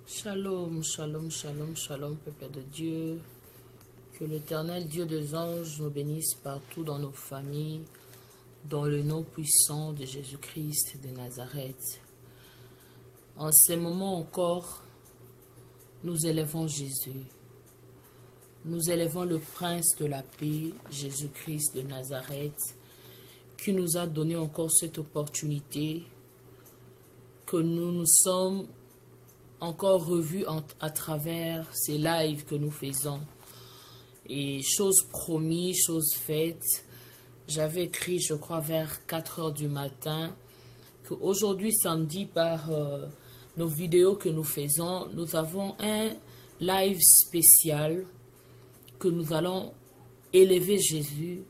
Shalom, shalom, shalom, shalom, peuple de Dieu. Que l'Éternel Dieu des anges nous bénisse partout dans nos familles, dans le nom puissant de Jésus-Christ de Nazareth. En ces moments encore, nous élevons Jésus. Nous élevons le Prince de la paix, Jésus-Christ de Nazareth, qui nous a donné encore cette opportunité, que nous nous sommes encore revus à travers ces lives que nous faisons. Et chose promise, chose faite, j'avais écrit, je crois, vers 4 heures du matin, qu'aujourd'hui, samedi, par nos vidéos que nous faisons, nous avons un live spécial, que nous allons élever Jésus,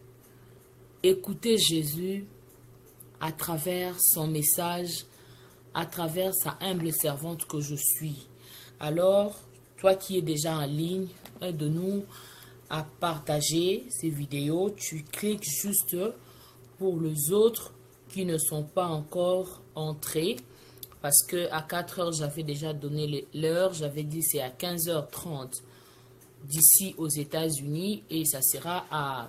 écouter Jésus à travers son message, à travers sa humble servante que je suis. Alors, toi qui es déjà en ligne, aide-nous à partager ces vidéos. Tu cliques juste pour les autres qui ne sont pas encore entrés. Parce que à 4 heures, j'avais déjà donné l'heure. J'avais dit c'est à 15h30 d'ici aux États-Unis. Et ça sera à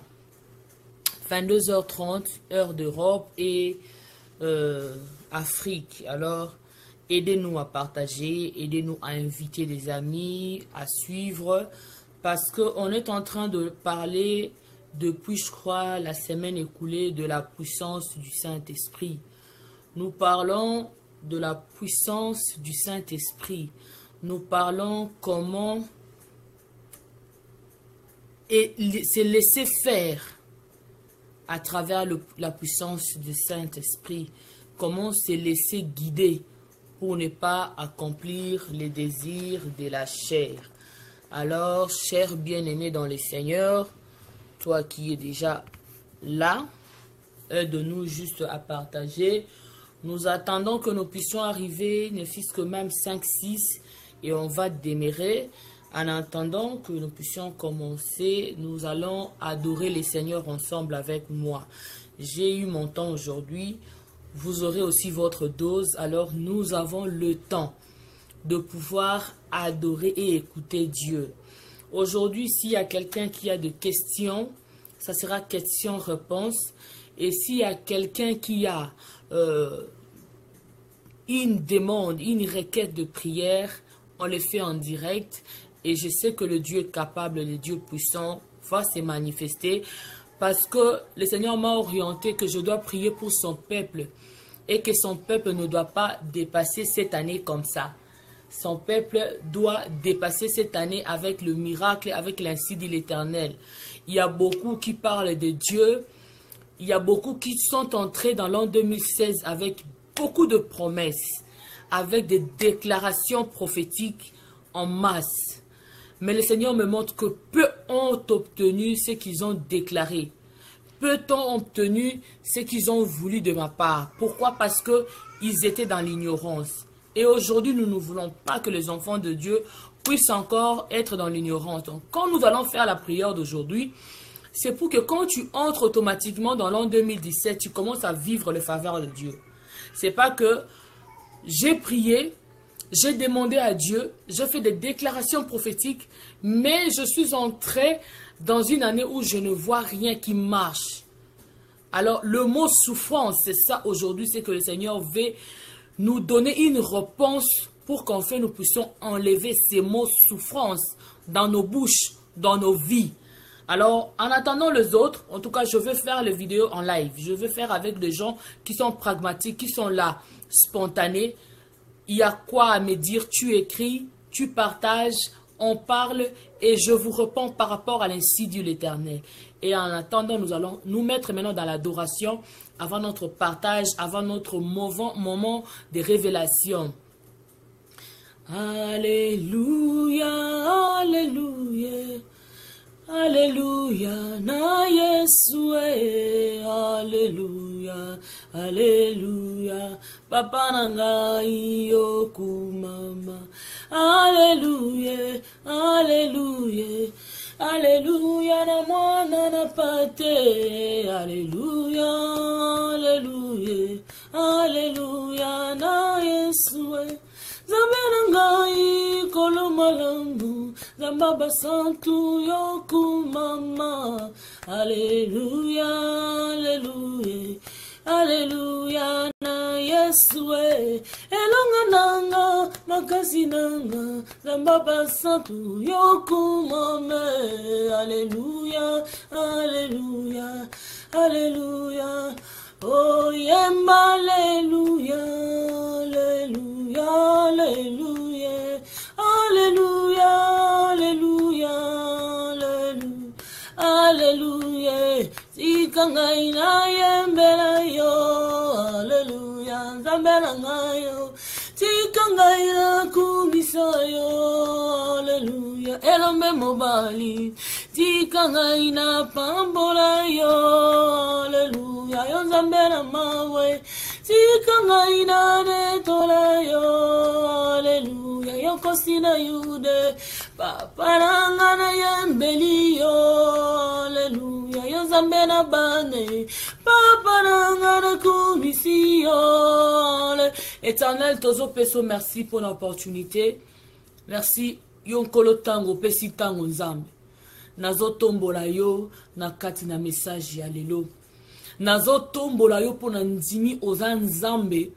22h30 heure d'Europe et Afrique. Alors, aidez-nous à partager, aidez-nous à inviter des amis, à suivre, parce qu'on est en train de parler depuis, je crois, la semaine écoulée de la puissance du Saint-Esprit. Nous parlons de la puissance du Saint-Esprit. Nous parlons comment se laisser faire à travers la puissance du Saint-Esprit. Comment se laisser guider pour ne pas accomplir les désirs de la chair. Alors, cher bien-aimé dans le Seigneur, toi qui es déjà là, aide-nous juste à partager. Nous attendons que nous puissions arriver, ne fût-ce que même 5-6, et on va démarrer. En attendant que nous puissions commencer, nous allons adorer les Seigneurs ensemble avec moi. J'ai eu mon temps aujourd'hui. Vous aurez aussi votre dose. Alors nous avons le temps de pouvoir adorer et écouter Dieu. Aujourd'hui, s'il y a quelqu'un qui a des questions, ça sera question-réponse. Et s'il y a quelqu'un qui a une demande, une requête de prière, on le fait en direct. Et je sais que le Dieu est capable, le Dieu puissant va se manifester. Parce que le Seigneur m'a orienté que je dois prier pour son peuple. Et que son peuple ne doit pas dépasser cette année comme ça. Son peuple doit dépasser cette année avec le miracle, avec l'ainsi dit l'Éternel. Il y a beaucoup qui parlent de Dieu. Il y a beaucoup qui sont entrés dans l'an 2016 avec beaucoup de promesses. Avec des déclarations prophétiques en masse. Mais le Seigneur me montre que peu ont obtenu ce qu'ils ont déclaré. Peu ont obtenu ce qu'ils ont voulu de ma part. Pourquoi? Parce qu'ils étaient dans l'ignorance. Et aujourd'hui, nous ne voulons pas que les enfants de Dieu puissent encore être dans l'ignorance. Donc, quand nous allons faire la prière d'aujourd'hui, c'est pour que quand tu entres automatiquement dans l'an 2017, tu commences à vivre les faveurs de Dieu. C'est pas que j'ai prié, j'ai demandé à Dieu, j'ai fait des déclarations prophétiques, mais je suis entré dans une année où je ne vois rien qui marche. Alors, le mot souffrance, c'est ça aujourd'hui, c'est que le Seigneur veut nous donner une réponse pour qu'enfin nous puissions enlever ces mots souffrance dans nos bouches, dans nos vies. Alors, en attendant les autres, en tout cas, je vais faire les vidéos en live. Je vais faire avec des gens qui sont pragmatiques, qui sont là, spontanés. Il y a quoi à me dire? Tu écris, tu partages, on parle et je vous réponds par rapport à l'ainsi dit l'Éternel. Et en attendant, nous allons nous mettre maintenant dans l'adoration avant notre partage, avant notre moment de révélation. Alléluia, alléluia. Alléluia, na Yesue, alléluia, alléluia, papa nanga yoku mama, alléluia, alléluia, alléluia, na mwana na pate, alléluia, alléluia, alléluia, na Yesue, zabe nanga Zambaba santu yoku mama. Alléluia, alléluia. Alléluia na Yesue. Elonga nanga makasi nanga. Zambaba santu yoku mama. Alléluia, alléluia, alléluia. Oh yemba alléluia, alléluia, alléluia. Alléluia, alléluia, alléluia, alléluia. Tikangai na yembela yo, alléluia, zambela ngayo. Tikangai na kumisa yo, alléluia, elombe mobali. Tikangai na pambola yo, alléluia, yo zambela mawe. Tikangai na netola yo, alléluia, yo kosina yude. Paparanga na yembeli yo, alléluia, yo zambela bane. Paparanga na kumisi yo. Éternel, tozo peso, merci pour l'opportunité. Merci, yon kolo tango, pesi tango nzambe. Nazo tombola yo, na kati na message ya lelo. Nazo tombola yo po na ndimi oza nzambe.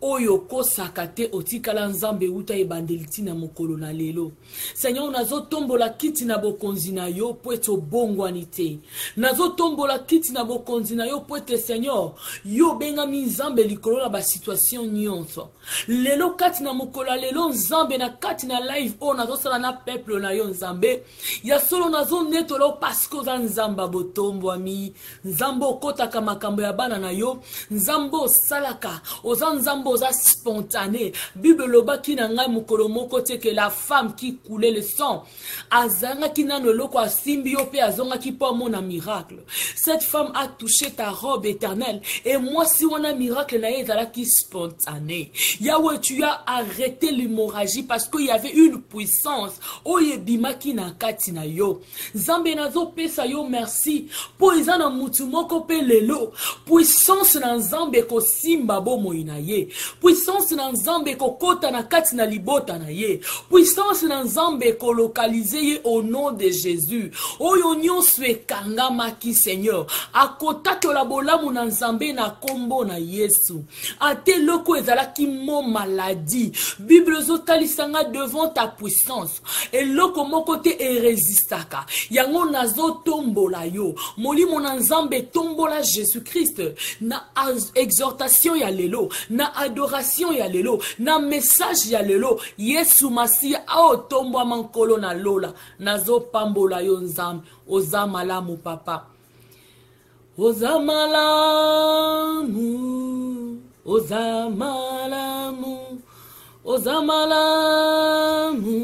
Oyo kosaka te otikala nzambe uta ebandeliti na mokolo na lelo. Seigneur, nazo tombola kiti na bokonzi na yo po eto bongwani te. Nazo tombola kiti na bokonzi na yo po ete Seigneur, yo benga mi nzambe likolo na ba situation nyonso. Lelo kati na mokolo lelo nzambe na kati na live o nazo sala na peuple na yo nzambe. Ya solo nazo netolo pasko za nzamba botombo mi. Nzambo kotaka makambo ya bana na yo. Nzambo salaka. Oza nzambo oza spontané. Bible loba ki na ngai mokolo moko te que la femme qui coulait le sang azanga ki na loko asimbi yo pe azonga ki po mona miracle. Cette femme a touché ta robe éternelle et moi si on a miracle na ezala ki spontané. Yahweh, tu as arrêté l'hémorragie parce qu'il y avait une puissance oye bimaki na kati na yo. Nzambe nazo pesa yo merci po ezana mutu moko pe lelo puissance na nzambe ko simba bo moina ye. Puissance na nzambe ko kota na kati na libota na ye. Puissance na nzambe ko localiser ye au nom de Jésus. Oyo nyonso ekangama ki Seigneur. Akota to la bolamu na nzambe na kombo na Yesu. Ate loko ezala ki mon maladie. Bible zotalisanga devant ta puissance. Et loko moko te erésistaka. Yango nazo tombola yo. Molimo na nzambe tombola Jésus-Christ. Na exhortation ya lelo. Na adoration ya lelo, na message ya lelo, Yesu Masia ao tombo mankolo na lola, nazo pambola yo nzambe, oza malamu papa. Oza malamu, oza malamu, oza malamu,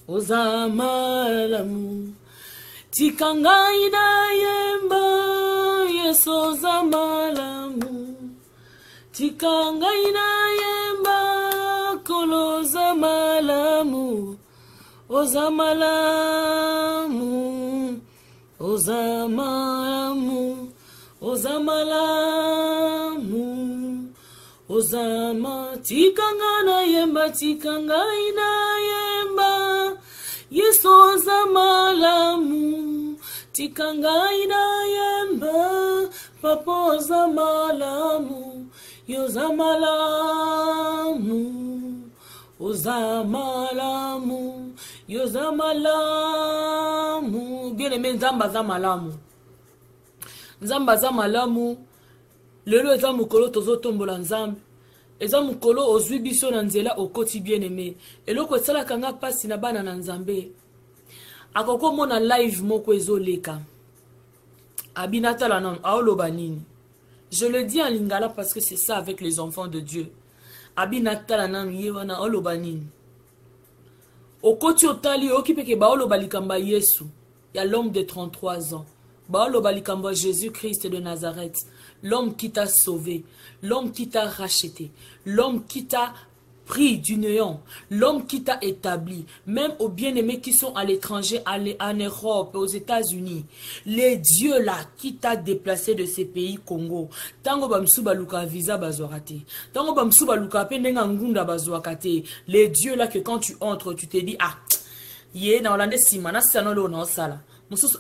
oza malamu. Tikanga ina yemba, Yesu oza malamu. Tikanga ina yemba koloza malamu. Oza malamu. Oza malamu. Oza malamu. Oza ma. Tikanga na yemba. Tikanga ina yemba. Yesu oza malamu. Tikanga ina yemba. Papa oza malamu. Yoza malamu, oza malamu, yoza malamu. Bien aimé, nzamba za malamu. Nzamba za malamu. Lelo eza mukolo tozo tombola nzambe. Eza mukolo ozwi biso na nzela okoti bien aimé. Eloko esala kanga pasi na bana na nzambe. Akoko mona live moko ezoleka. Abinata la nan, aoloba nini. Je le dis en lingala parce que c'est ça avec les enfants de Dieu. Abinatala nan yewana olobanin. Okoti otali okipeke ba olobalikamba Yesu. Ya l'homme de 33 ans. Ba olobalikamba Jésus-Christ de Nazareth. L'homme qui t'a sauvé. L'homme qui t'a racheté. L'homme qui t'a pris du néant, l'homme qui t'a établi, même aux bien-aimés qui sont à l'étranger, en Europe, aux États-Unis, les dieux là qui t'a déplacé de ces pays Congo, tango bamsu baluka visa bazorate, tango bamsu baluka penenga ngunda bazwakate, les dieux là que quand tu entres, tu te dis ah Yé na olande simana sanolo na sala. Mususu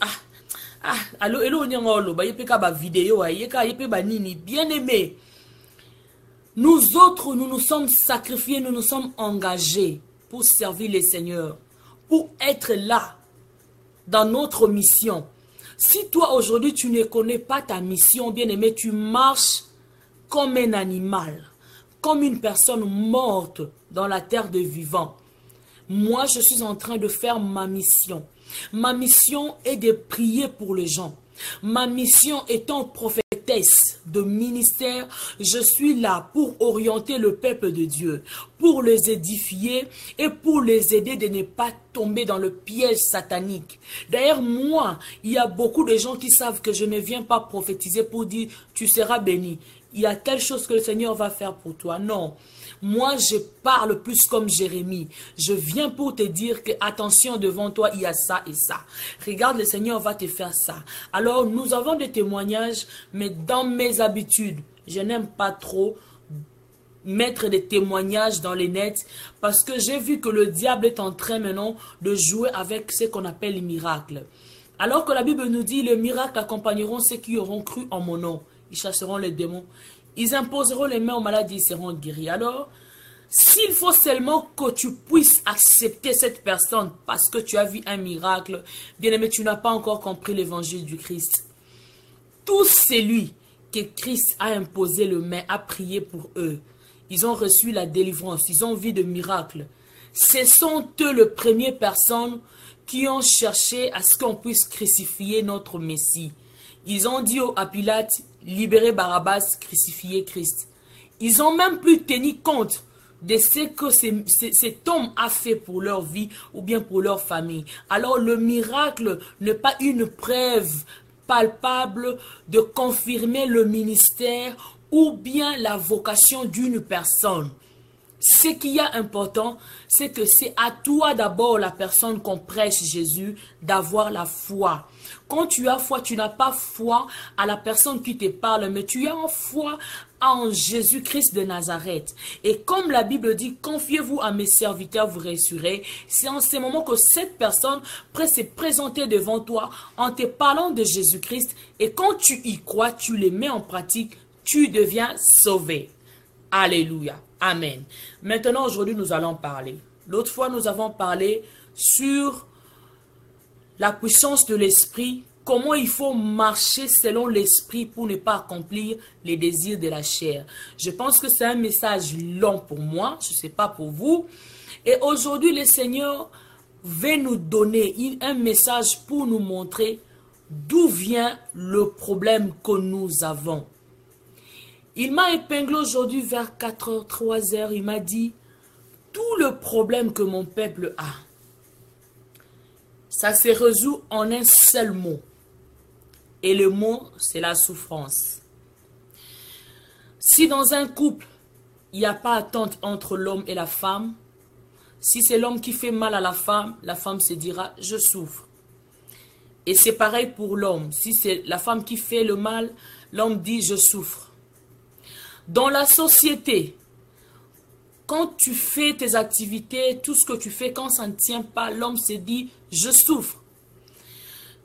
allo elo nyangolo ba yepeka ba vidéo ayeka yepe ba nini bien-aimé. Nous autres, nous nous sommes sacrifiés, nous nous sommes engagés pour servir le Seigneur, pour être là dans notre mission. Si toi aujourd'hui tu ne connais pas ta mission, bien-aimé, tu marches comme un animal, comme une personne morte dans la terre de vivants. Moi, je suis en train de faire ma mission. Ma mission est de prier pour les gens. Ma mission étant prophétesse de ministère, je suis là pour orienter le peuple de Dieu, pour les édifier et pour les aider de ne pas tomber dans le piège satanique. D'ailleurs, moi, il y a beaucoup de gens qui savent que je ne viens pas prophétiser pour dire tu seras béni. Il y a telle chose que le Seigneur va faire pour toi. Non. Moi, je parle plus comme Jérémie. Je viens pour te dire que, attention, devant toi, il y a ça et ça. Regarde, le Seigneur va te faire ça. Alors, nous avons des témoignages, mais dans mes habitudes, je n'aime pas trop mettre des témoignages dans les nets parce que j'ai vu que le diable est en train maintenant de jouer avec ce qu'on appelle les miracles. Alors que la Bible nous dit, les miracles accompagneront ceux qui auront cru en mon nom. Ils chasseront les démons. Ils imposeront les mains aux malades, ils seront guéris. Alors, s'il faut seulement que tu puisses accepter cette personne parce que tu as vu un miracle, bien aimé, tu n'as pas encore compris l'évangile du Christ. Tout celui que Christ a imposé les mains, a prié pour eux. Ils ont reçu la délivrance, ils ont vu de miracles. Ce sont eux les premières personnes qui ont cherché à ce qu'on puisse crucifier notre Messie. Ils ont dit à Pilate, libérez Barabbas, crucifiez Christ. Ils n'ont même plus tenu compte de ce que cet homme a fait pour leur vie ou bien pour leur famille. Alors le miracle n'est pas une preuve palpable de confirmer le ministère ou bien la vocation d'une personne. Ce qui est important, c'est que c'est à toi d'abord, la personne qu'on prêche Jésus, d'avoir la foi. Quand tu as foi, tu n'as pas foi à la personne qui te parle, mais tu as foi en Jésus-Christ de Nazareth. Et comme la Bible dit, confiez-vous à mes serviteurs, vous réussirez. C'est en ce moment que cette personne peut se présenter devant toi en te parlant de Jésus-Christ. Et quand tu y crois, tu les mets en pratique, tu deviens sauvé. Alléluia. Amen. Maintenant, aujourd'hui, nous allons parler. L'autre fois, nous avons parlé sur la puissance de l'esprit, comment il faut marcher selon l'esprit pour ne pas accomplir les désirs de la chair. Je pense que c'est un message long pour moi, je ne sais pas pour vous. Et aujourd'hui, le Seigneur veut nous donner un message pour nous montrer d'où vient le problème que nous avons. Il m'a épinglé aujourd'hui vers 4h, 3h, il m'a dit, tout le problème que mon peuple a, ça se résout en un seul mot. Et le mot, c'est la souffrance. Si dans un couple, il n'y a pas attente entre l'homme et la femme, si c'est l'homme qui fait mal à la femme se dira, je souffre. Et c'est pareil pour l'homme. Si c'est la femme qui fait le mal, l'homme dit, je souffre. Dans la société, quand tu fais tes activités, tout ce que tu fais, quand ça ne tient pas, l'homme se dit, je souffre.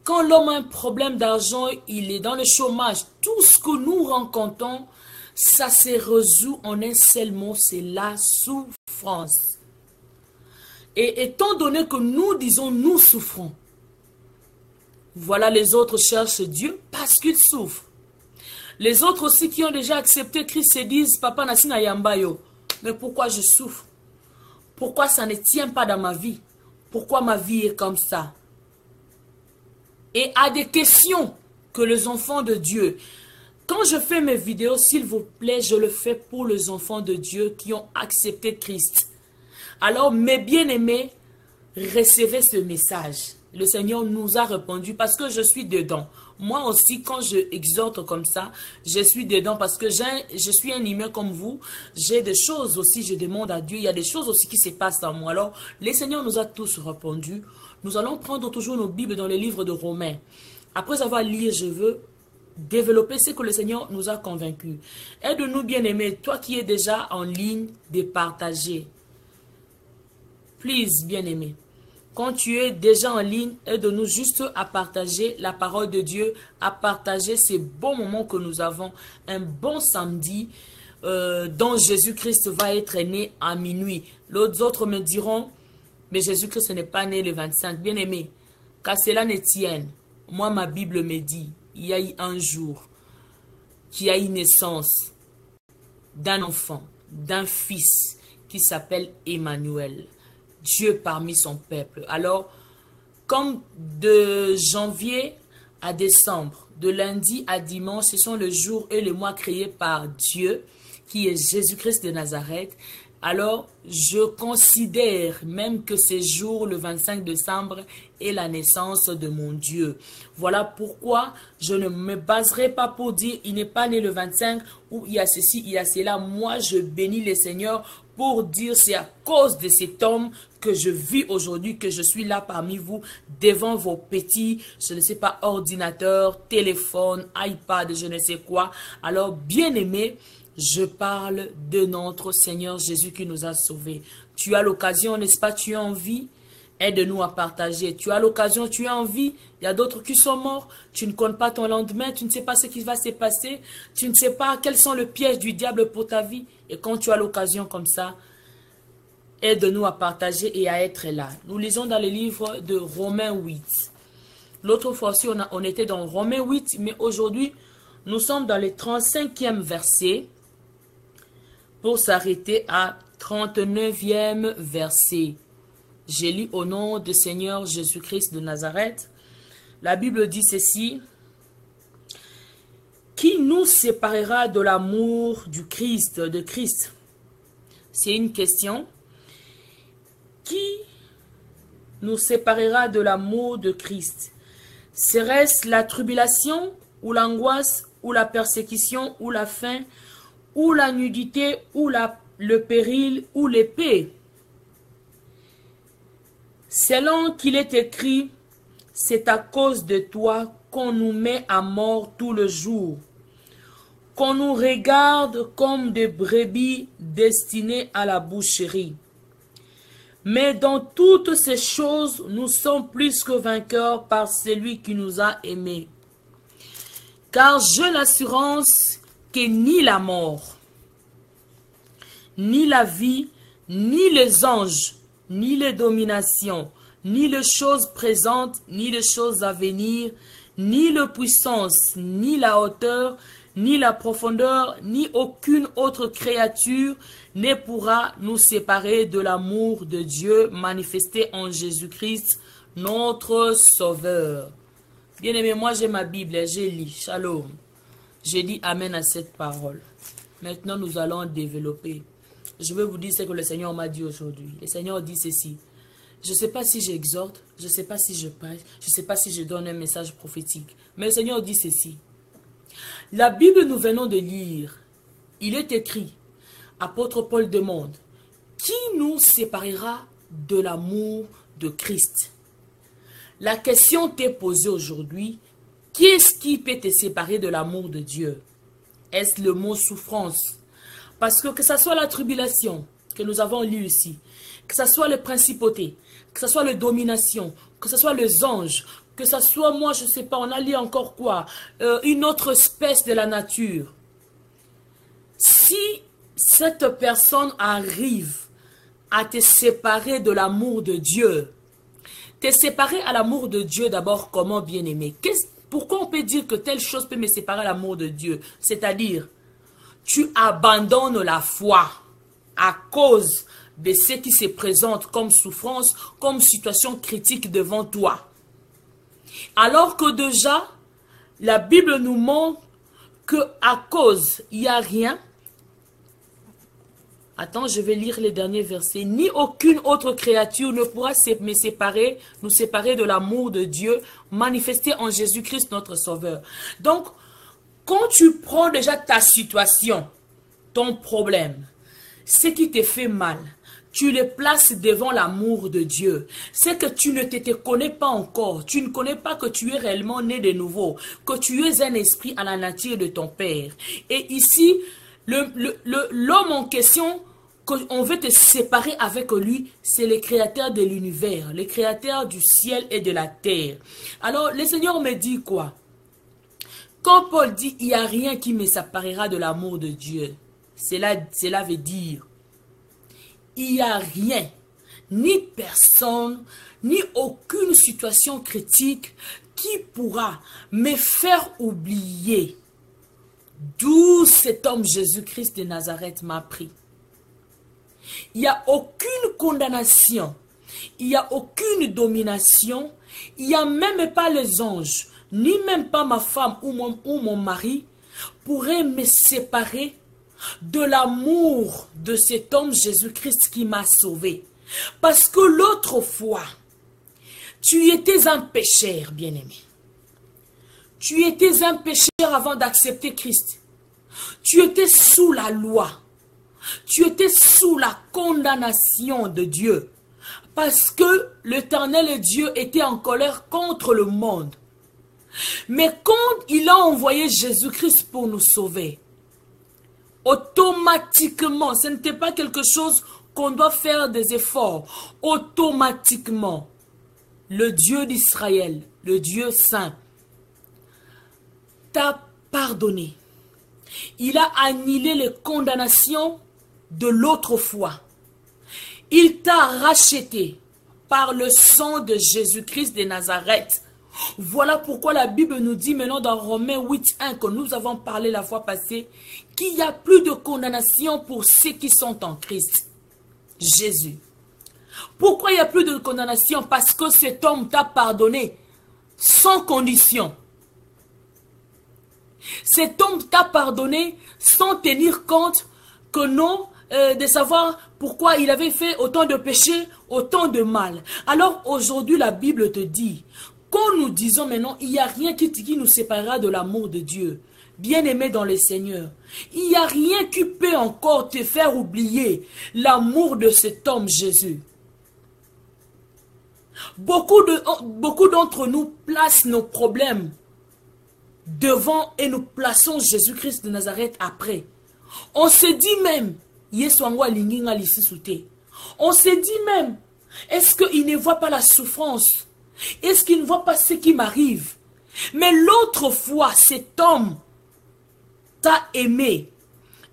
Quand l'homme a un problème d'argent, il est dans le chômage. Tout ce que nous rencontrons, ça se résout en un seul mot, c'est la souffrance. Et étant donné que nous disons, nous souffrons, voilà, les autres cherchent Dieu parce qu'ils souffrent. Les autres aussi qui ont déjà accepté Christ se disent, Papa Nassina Yambayo, mais pourquoi je souffre? Pourquoi ça ne tient pas dans ma vie? Pourquoi ma vie est comme ça? Et à des questions que les enfants de Dieu, quand je fais mes vidéos, s'il vous plaît, je le fais pour les enfants de Dieu qui ont accepté Christ. Alors, mes bien-aimés, recevez ce message. Le Seigneur nous a répondu parce que je suis dedans. Moi aussi, quand je exhorte comme ça, je suis dedans parce que je suis un humain comme vous. J'ai des choses aussi, je demande à Dieu. Il y a des choses aussi qui se passent en moi. Alors, le Seigneur nous a tous répondu. Nous allons prendre toujours nos Bibles dans les livres de Romains. Après avoir lu, je veux développer ce que le Seigneur nous a convaincus. Aide-nous, bien-aimés, toi qui es déjà en ligne, de partager. Please, bien-aimés. quand tu es déjà en ligne, aide-nous juste à partager la parole de Dieu, à partager ces bons moments que nous avons, un bon samedi dont Jésus-Christ va être né à minuit. Les autres me diront, mais Jésus-Christ n'est pas né le 25. Bien aimé, qu'à cela ne tienne, moi ma Bible me dit, il y a eu un jour qui a eu naissance d'un enfant, d'un fils qui s'appelle Emmanuel. Dieu parmi son peuple. Alors, comme de janvier à décembre, de lundi à dimanche, ce sont les jours et les mois créés par Dieu, qui est Jésus-Christ de Nazareth. Alors, je considère même que ce jour, le 25 décembre, est la naissance de mon Dieu. Voilà pourquoi je ne me baserai pas pour dire il n'est pas né le 25 ou il y a ceci, il y a cela. Moi, je bénis le Seigneur pour dire c'est à cause de cet homme que je vis aujourd'hui, que je suis là parmi vous, devant vos petits, je ne sais pas, ordinateurs, téléphone, iPad, je ne sais quoi. Alors, bien aimé, je parle de notre Seigneur Jésus qui nous a sauvés. Tu as l'occasion, n'est-ce pas, tu as envie, aide-nous à partager. Tu as l'occasion, tu as envie, il y a d'autres qui sont morts, tu ne comptes pas ton lendemain, tu ne sais pas ce qui va se passer, tu ne sais pas quels sont les pièges du diable pour ta vie. Et quand tu as l'occasion comme ça, aide-nous à partager et à être là. Nous lisons dans le livre de Romains 8. L'autre fois aussi, on était dans Romains 8, mais aujourd'hui, nous sommes dans le 35e verset pour s'arrêter à 39e verset. J'ai lu au nom du Seigneur Jésus-Christ de Nazareth. La Bible dit ceci. Qui nous séparera de l'amour de Christ? C'est une question. Qui nous séparera de l'amour de Christ? Serait-ce la tribulation ou l'angoisse ou la persécution ou la faim ou la nudité ou le péril ou l'épée? Selon qu'il est écrit, c'est à cause de toi qu'on nous met à mort tout le jour, qu'on nous regarde comme des brebis destinées à la boucherie. Mais dans toutes ces choses, nous sommes plus que vainqueurs par celui qui nous a aimés. Car j'ai l'assurance que ni la mort, ni la vie, ni les anges, ni les dominations, ni les choses présentes, ni les choses à venir, ni la puissance, ni la hauteur, ni la profondeur, ni aucune autre créature ne pourra nous séparer de l'amour de Dieu manifesté en Jésus-Christ, notre Sauveur. Bien-aimé, moi j'ai ma Bible, j'ai lu. Shalom. J'ai dit Amen à cette parole. Maintenant, nous allons développer. Je vais vous dire ce que le Seigneur m'a dit aujourd'hui. Le Seigneur dit ceci. Je ne sais pas si j'exhorte, je ne sais pas si je prêche, je ne sais pas si je donne un message prophétique. Mais le Seigneur dit ceci. La Bible nous venons de lire. Il est écrit, apôtre Paul demande, qui nous séparera de l'amour de Christ? La question t'est posée aujourd'hui, qu'est-ce qui peut te séparer de l'amour de Dieu? Est-ce le mot souffrance? Parce que ce soit la tribulation que nous avons lu ici, que ce soit les principautés, que ce soit les dominations, que ce soit les anges, que ce soit moi, je ne sais pas, on a lu encore quoi, une autre espèce de la nature. Si cette personne arrive à te séparer de l'amour de Dieu, te séparer à l'amour de Dieu d'abord, comment bien aimer? Pourquoi on peut dire que telle chose peut me séparer à l'amour de Dieu? C'est-à-dire, tu abandonnes la foi à cause de ce qui se présente comme souffrance, comme situation critique devant toi. Alors que déjà, la Bible nous montre qu'à cause, il n'y a rien. Attends, je vais lire les derniers versets. Ni aucune autre créature ne pourra nous séparer de l'amour de Dieu manifesté en Jésus-Christ notre Sauveur. Donc, quand tu prends déjà ta situation, ton problème, ce qui te fait mal, tu le places devant l'amour de Dieu. C'est que tu ne te connais pas encore. Tu ne connais pas que tu es réellement né de nouveau. Que tu es un esprit à la nature de ton Père. Et ici, l'homme en question qu'on veut te séparer avec lui, c'est le créateur de l'univers, le créateur du ciel et de la terre. Alors, le Seigneur me dit quoi? Quand Paul dit, il n'y a rien qui me séparera de l'amour de Dieu, cela veut dire, il n'y a rien, ni personne, ni aucune situation critique qui pourra me faire oublier d'où cet homme Jésus-Christ de Nazareth m'a pris. Il n'y a aucune condamnation, il n'y a aucune domination, il n'y a même pas les anges, ni même pas ma femme ou mon mari pourraient me séparer de l'amour de cet homme Jésus-Christ qui m'a sauvé. Parce que l'autre fois, tu étais un pécheur, bien-aimé. Tu étais un pécheur avant d'accepter Christ. Tu étais sous la loi. Tu étais sous la condamnation de Dieu. Parce que l'Éternel Dieu était en colère contre le monde. Mais quand il a envoyé Jésus-Christ pour nous sauver, automatiquement, ce n'était pas quelque chose qu'on doit faire des efforts. Automatiquement, le Dieu d'Israël, le Dieu saint, t'a pardonné. Il a annulé les condamnations de l'autre fois. Il t'a racheté par le sang de Jésus-Christ de Nazareth. Voilà pourquoi la Bible nous dit maintenant dans Romains 8:1 que nous avons parlé la fois passée, qu'il n'y a plus de condamnation pour ceux qui sont en Christ Jésus. Pourquoi il n'y a plus de condamnation? Parce que cet homme t'a pardonné sans condition. Cet homme t'a pardonné sans tenir compte que non, de savoir pourquoi il avait fait autant de péchés, autant de mal. Alors aujourd'hui la Bible te dit, quand nous disons maintenant, il n'y a rien qui nous séparera de l'amour de Dieu. Bien-aimé dans le Seigneur, il n'y a rien qui peut encore te faire oublier l'amour de cet homme Jésus. Beaucoup d'entre nous placent nos problèmes devant et nous plaçons Jésus-Christ de Nazareth après. On se dit même, on se dit même, est-ce qu'il ne voit pas la souffrance? Est-ce qu'il ne voit pas ce qui m'arrive? Mais l'autre fois, cet homme t'a aimé.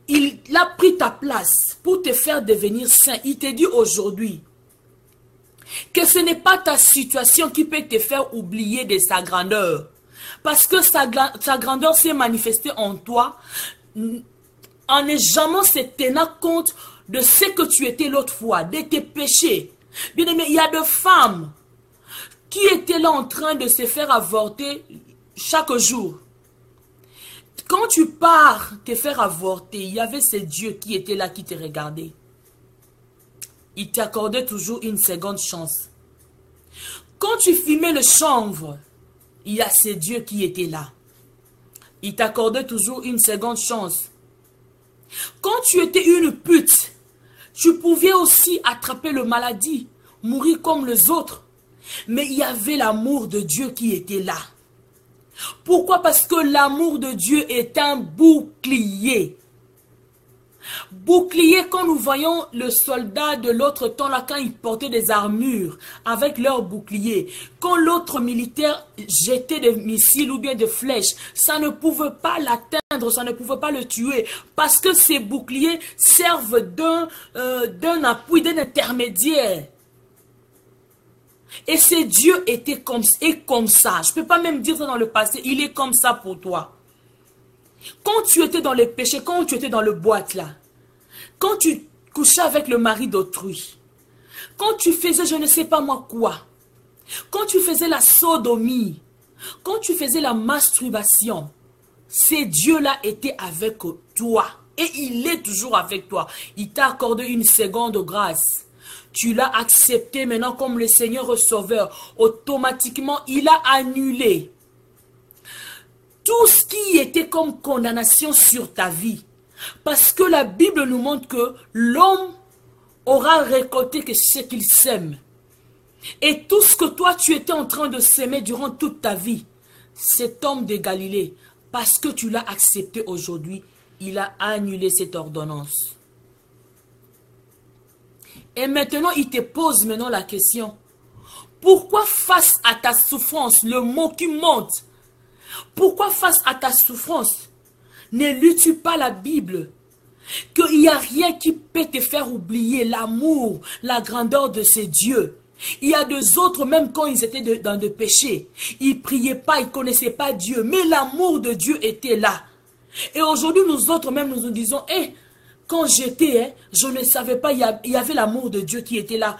Il a pris ta place pour te faire devenir saint. Il te dit aujourd'hui que ce n'est pas ta situation qui peut te faire oublier de sa grandeur. Parce que sa grandeur s'est manifestée en toi en ne jamais se tenant compte de ce que tu étais l'autre fois, de tes péchés. Bien aimé, il y a des femmes qui étaient là en train de se faire avorter chaque jour. Quand tu pars te faire avorter, il y avait ce Dieu qui était là, qui te regardait. Il t'accordait toujours une seconde chance. Quand tu fumais le chanvre, il y a ce Dieu qui était là. Il t'accordait toujours une seconde chance. Quand tu étais une pute, tu pouvais aussi attraper le maladie, mourir comme les autres. Mais il y avait l'amour de Dieu qui était là. Pourquoi? Parce que l'amour de Dieu est un bouclier. Bouclier, quand nous voyons le soldat de l'autre temps, là, quand ils portaient des armures avec leurs boucliers, quand l'autre militaire jetait des missiles ou bien des flèches, ça ne pouvait pas l'atteindre, ça ne pouvait pas le tuer, parce que ces boucliers servent d'un appui, d'un intermédiaire. Et ce Dieu était comme ça. Je ne peux pas même dire ça dans le passé. Il est comme ça pour toi. Quand tu étais dans les péchés, quand tu étais dans le boîte là, quand tu couchais avec le mari d'autrui, quand tu faisais je ne sais pas moi quoi, quand tu faisais la sodomie, quand tu faisais la masturbation, ce Dieu-là était avec toi. Et il est toujours avec toi. Il t'a accordé une seconde grâce. Tu l'as accepté maintenant comme le Seigneur Sauveur. Automatiquement, il a annulé tout ce qui était comme condamnation sur ta vie. Parce que la Bible nous montre que l'homme aura récolté que ce qu'il sème. Et tout ce que toi tu étais en train de s'aimer durant toute ta vie, cet homme de Galilée, parce que tu l'as accepté aujourd'hui, il a annulé cette ordonnance. Et maintenant, il te pose maintenant la question. Pourquoi face à ta souffrance, le mot qui monte, pourquoi face à ta souffrance, ne lis-tu pas la Bible? Qu'il n'y a rien qui peut te faire oublier l'amour, la grandeur de ces dieux. Il y a des autres, même quand ils étaient dans le péché, ils ne priaient pas, ils ne connaissaient pas Dieu, mais l'amour de Dieu était là. Et aujourd'hui, nous autres même, nous nous disons, quand j'étais, je ne savais pas, il y avait l'amour de Dieu qui était là.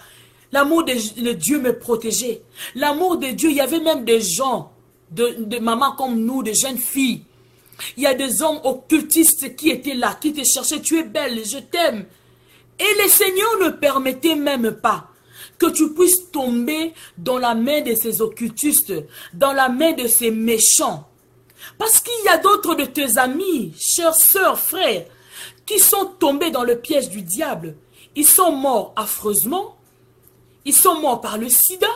L'amour de Dieu me protégeait. L'amour de Dieu, il y avait même des gens, de mamans comme nous, de jeunes filles. Il y a des hommes occultistes qui étaient là, qui te cherchaient, tu es belle, je t'aime. Et le Seigneur ne permettait même pas que tu puisses tomber dans la main de ces occultistes, dans la main de ces méchants. Parce qu'il y a d'autres de tes amis, chères sœurs, frères, qui sont tombés dans le piège du diable. Ils sont morts affreusement. Ils sont morts par le sida.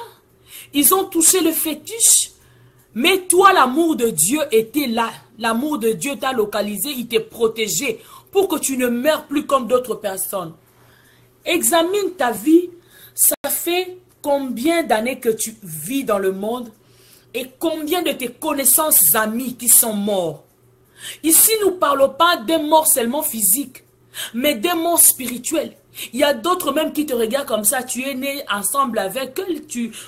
Ils ont touché le fétiche. Mais toi, l'amour de Dieu était là. L'amour de Dieu t'a localisé, il t'a protégé pour que tu ne meurs plus comme d'autres personnes. Examine ta vie. Ça fait combien d'années que tu vis dans le monde et combien de tes connaissances amis qui sont morts. Ici, nous ne parlons pas des morts seulement physiques, mais des morts spirituels. Il y a d'autres même qui te regardent comme ça, tu es né ensemble avec eux,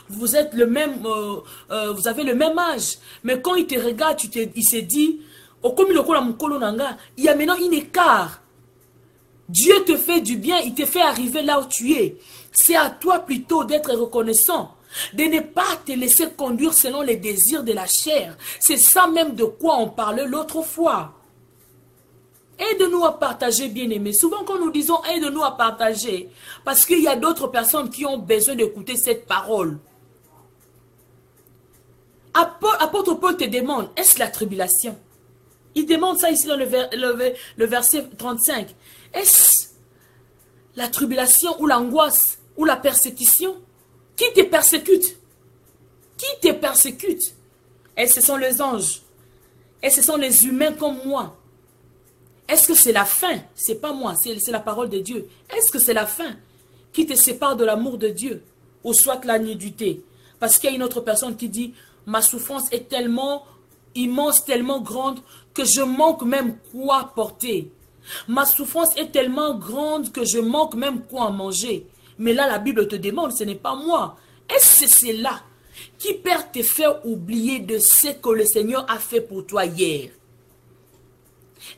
vous êtes le même, vous avez le même âge. Mais quand ils te regardent, il se dit, il y a maintenant un écart. Dieu te fait du bien, il te fait arriver là où tu es. C'est à toi plutôt d'être reconnaissant, de ne pas te laisser conduire selon les désirs de la chair. C'est ça même de quoi on parlait l'autre fois. Aide-nous à partager, bien-aimés. Souvent quand nous disons aide-nous à partager, parce qu'il y a d'autres personnes qui ont besoin d'écouter cette parole. Apôtre Paul te demande, est-ce la tribulation? Il demande ça ici dans le verset 35. Est-ce la tribulation ou l'angoisse ou la persécution? Qui te persécute? Qui te persécute? Et ce sont les anges. Et ce sont les humains comme moi. Est-ce que c'est la faim? C'est pas moi, c'est la parole de Dieu. Est-ce que c'est la faim qui te sépare de l'amour de Dieu? Ou soit la nudité? Parce qu'il y a une autre personne qui dit, ma souffrance est tellement immense, tellement grande, que je manque même quoi porter. Ma souffrance est tellement grande que je manque même quoi manger. Mais là, la Bible te demande, ce n'est pas moi. Est-ce que c'est là qui peut te faire oublier de ce que le Seigneur a fait pour toi hier?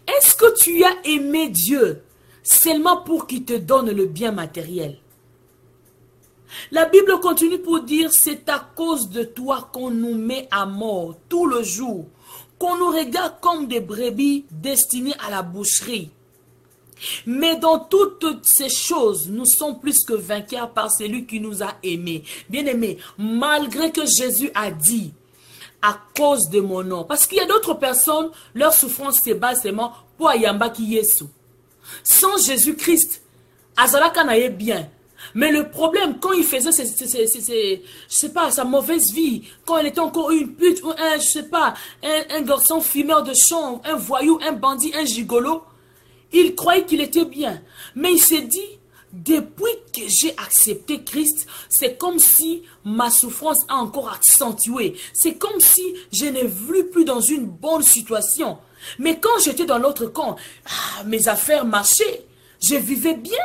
Est-ce que tu as aimé Dieu seulement pour qu'il te donne le bien matériel? La Bible continue pour dire, c'est à cause de toi qu'on nous met à mort tout le jour, qu'on nous regarde comme des brebis destinées à la boucherie. Mais dans toutes ces choses, nous sommes plus que vainqueurs par celui qui nous a aimés. Bien-aimés, malgré que Jésus a dit, à cause de mon nom. Parce qu'il y a d'autres personnes, leur souffrance se base seulement pour Ayamba qui Yesu. Sans Jésus-Christ, Azalaka n'a bien. Mais le problème, quand il faisait je sais pas, sa mauvaise vie, quand elle était encore une pute, ou je sais pas, un garçon fumeur de chambre, un voyou, un bandit, un gigolo, il croyait qu'il était bien. Mais il s'est dit, depuis que j'ai accepté Christ, c'est comme si ma souffrance a encore accentué. C'est comme si je ne vivais plus dans une bonne situation. Mais quand j'étais dans l'autre camp, mes affaires marchaient. Je vivais bien.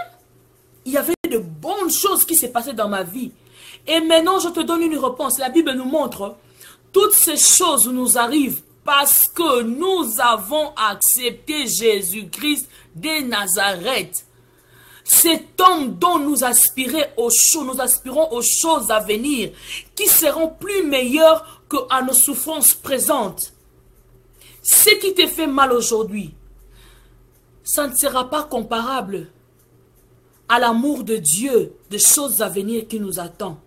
Il y avait de bonnes choses qui se passaient dans ma vie. Et maintenant, je te donne une réponse. La Bible nous montre, toutes ces choses nous arrivent parce que nous avons accepté Jésus-Christ de Nazareth. Cet homme dont nous aspirons aux choses à venir, qui seront plus meilleures qu'à nos souffrances présentes. Ce qui te fait mal aujourd'hui, ça ne sera pas comparable à l'amour de Dieu, des choses à venir qui nous attend.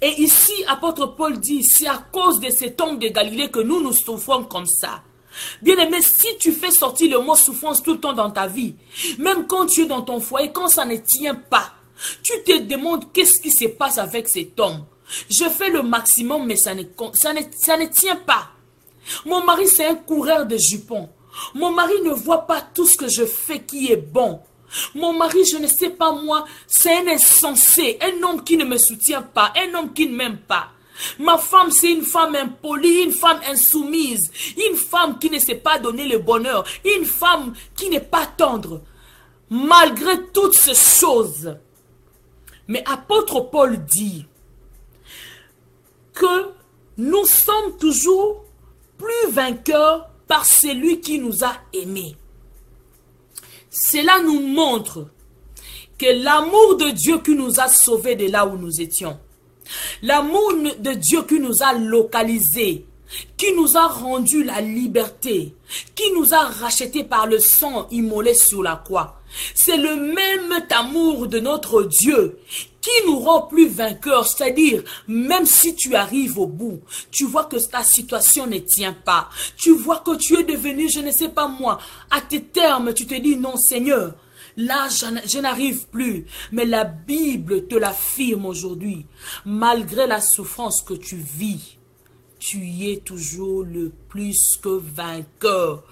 Et ici, apôtre Paul dit, c'est à cause de cet homme de Galilée que nous souffrons comme ça. Bien-aimé, si tu fais sortir le mot souffrance tout le temps dans ta vie, même quand tu es dans ton foyer, quand ça ne tient pas, tu te demandes qu'est-ce qui se passe avec cet homme. Je fais le maximum, mais ça ne tient pas. Mon mari, c'est un coureur de jupons. Mon mari ne voit pas tout ce que je fais qui est bon. Mon mari, je ne sais pas moi, c'est un insensé, un homme qui ne me soutient pas, un homme qui ne m'aime pas. Ma femme, c'est une femme impolie, une femme insoumise, une femme qui ne sait pas donner le bonheur, une femme qui n'est pas tendre. Malgré toutes ces choses, mais apôtre Paul dit que nous sommes toujours plus vainqueurs par celui qui nous a aimés. Cela nous montre que l'amour de Dieu qui nous a sauvés de là où nous étions, l'amour de Dieu qui nous a localisés, qui nous a rendu la liberté, qui nous a rachetés par le sang immolé sur la croix, c'est le même amour de notre Dieu qui nous rend plus vainqueurs. C'est-à-dire, même si tu arrives au bout, tu vois que ta situation ne tient pas, tu vois que tu es devenu, je ne sais pas moi, à tes termes, tu te dis non Seigneur, là je n'arrive plus. Mais la Bible te l'affirme aujourd'hui, malgré la souffrance que tu vis, tu y es toujours le plus que vainqueur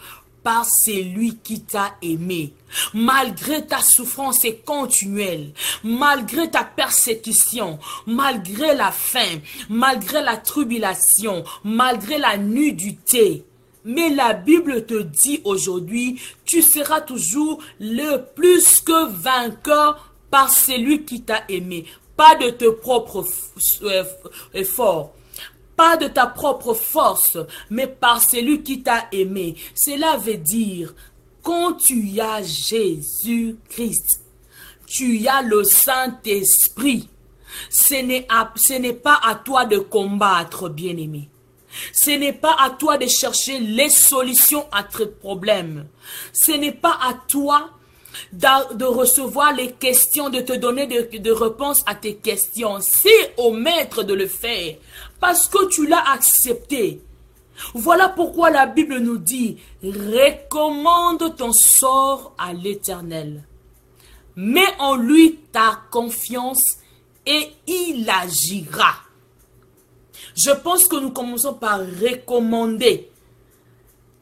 par celui qui t'a aimé. Malgré ta souffrance continuelle, malgré ta persécution, malgré la faim, malgré la tribulation, malgré la nudité. Mais la Bible te dit aujourd'hui, tu seras toujours le plus que vainqueur par celui qui t'a aimé. Pas de tes propres efforts. Pas de ta propre force, mais par celui qui t'a aimé. Cela veut dire, quand tu as Jésus-Christ, tu as le Saint-Esprit. Ce n'est pas à toi de combattre, bien-aimé. Ce n'est pas à toi de chercher les solutions à tes problèmes. Ce n'est pas à toi de recevoir les questions, de te donner de réponses à tes questions. C'est au maître de le faire, parce que tu l'as accepté. Voilà pourquoi la Bible nous dit, recommande ton sort à l'Éternel. Mets en lui ta confiance et il agira. Je pense que nous commençons par recommander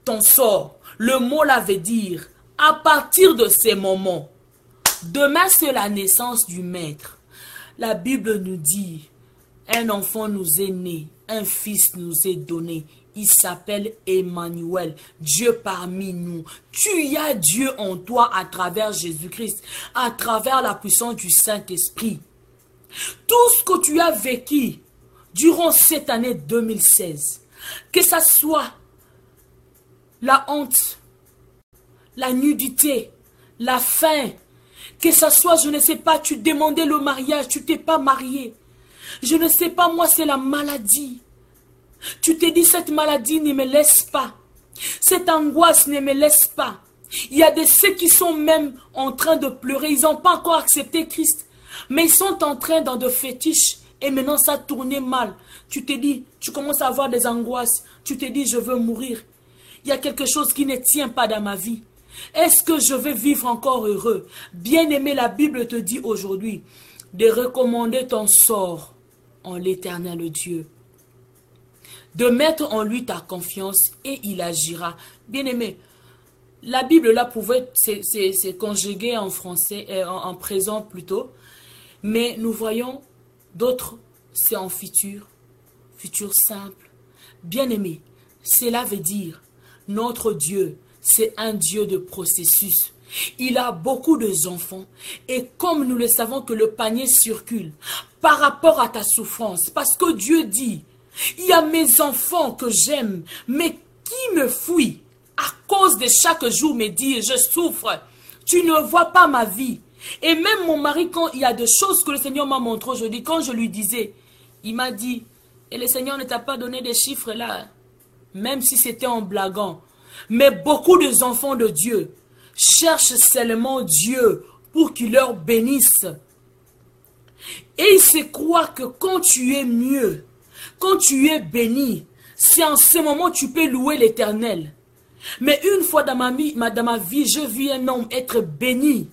ton sort. Le mot là veut dire, à partir de ces moments, demain c'est la naissance du Maître. La Bible nous dit, un enfant nous est né, un fils nous est donné. Il s'appelle Emmanuel, Dieu parmi nous. Tu as Dieu en toi à travers Jésus-Christ, à travers la puissance du Saint-Esprit. Tout ce que tu as vécu durant cette année 2016, que ce soit la honte, la nudité, la faim, que ce soit, je ne sais pas, tu demandais le mariage, tu t'es pas marié. Je ne sais pas, moi, c'est la maladie. Tu te dis, cette maladie ne me laisse pas. Cette angoisse ne me laisse pas. Il y a de ceux qui sont même en train de pleurer. Ils n'ont pas encore accepté Christ. Mais ils sont en train dans de fétiches. Et maintenant, ça tourne mal. Tu te dis, tu commences à avoir des angoisses. Tu te dis, je veux mourir. Il y a quelque chose qui ne tient pas dans ma vie. Est-ce que je vais vivre encore heureux? Bien-aimé, la Bible te dit aujourd'hui de recommander ton sort en l'Éternel Dieu. De mettre en lui ta confiance et il agira. Bien-aimé, la Bible là pouvait c'est conjugué en français, en présent plutôt. Mais nous voyons d'autres, c'est en futur. Futur simple. Bien-aimé, cela veut dire notre Dieu, c'est un Dieu de processus. Il a beaucoup d'enfants. Et comme nous le savons que le panier circule par rapport à ta souffrance, parce que Dieu dit, il y a mes enfants que j'aime, mais qui me fuient à cause de chaque jour me dit, je souffre. Tu ne vois pas ma vie. Et même mon mari, quand il y a des choses que le Seigneur m'a montré aujourd'hui, quand je lui disais, il m'a dit, et le Seigneur ne t'a pas donné des chiffres là, même si c'était en blaguant. Mais beaucoup d'enfants de Dieu cherchent seulement Dieu pour qu'il leur bénisse. Et ils se croient que quand tu es mieux, quand tu es béni, c'est en ce moment que tu peux louer l'Éternel. Mais une fois dans ma vie, je vis un homme être béni.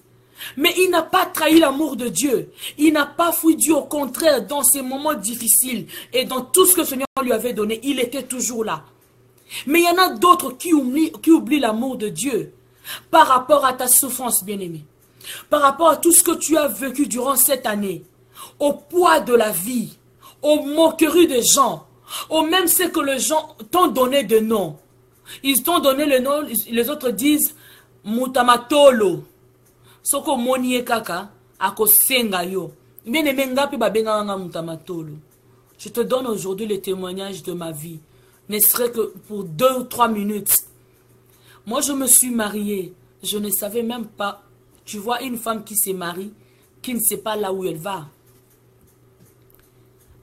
Mais il n'a pas trahi l'amour de Dieu. Il n'a pas fui Dieu. Au contraire, dans ces moments difficiles et dans tout ce que le Seigneur lui avait donné, il était toujours là. Mais il y en a d'autres qui oublient l'amour de Dieu par rapport à ta souffrance, bien-aimé. par rapport à tout ce que tu as vécu durant cette année, au poids de la vie, aux moqueries des gens, au même ce que les gens t'ont donné de nom. Ils t'ont donné le nom, les autres disent Mutamatolo. Soko monie kaka, ako senga yo. Bien aimé ngapi babenga nga Mutamatolo. Je te donne aujourd'hui le témoignage de ma vie. Ne serait que pour 2 ou 3 minutes. Moi, je me suis mariée. Je ne savais même pas. Tu vois une femme qui se marie, qui ne sait pas là où elle va.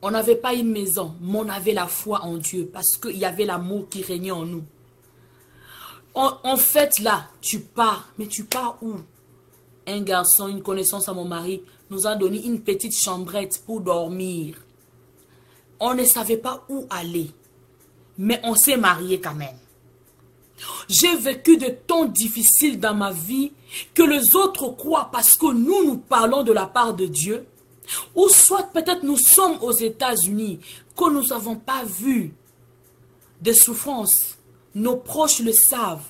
On n'avait pas une maison, mais on avait la foi en Dieu. Parce qu'il y avait l'amour qui régnait en nous. En fait, là, tu pars. Mais tu pars où? Un garçon, une connaissance à mon mari, nous a donné une petite chambrette pour dormir. On ne savait pas où aller. Mais on s'est marié quand même. J'ai vécu de temps difficiles dans ma vie que les autres croient parce que nous parlons de la part de Dieu. Ou soit peut-être nous sommes aux États-Unis, que nous n'avons pas vu des souffrances. Nos proches le savent.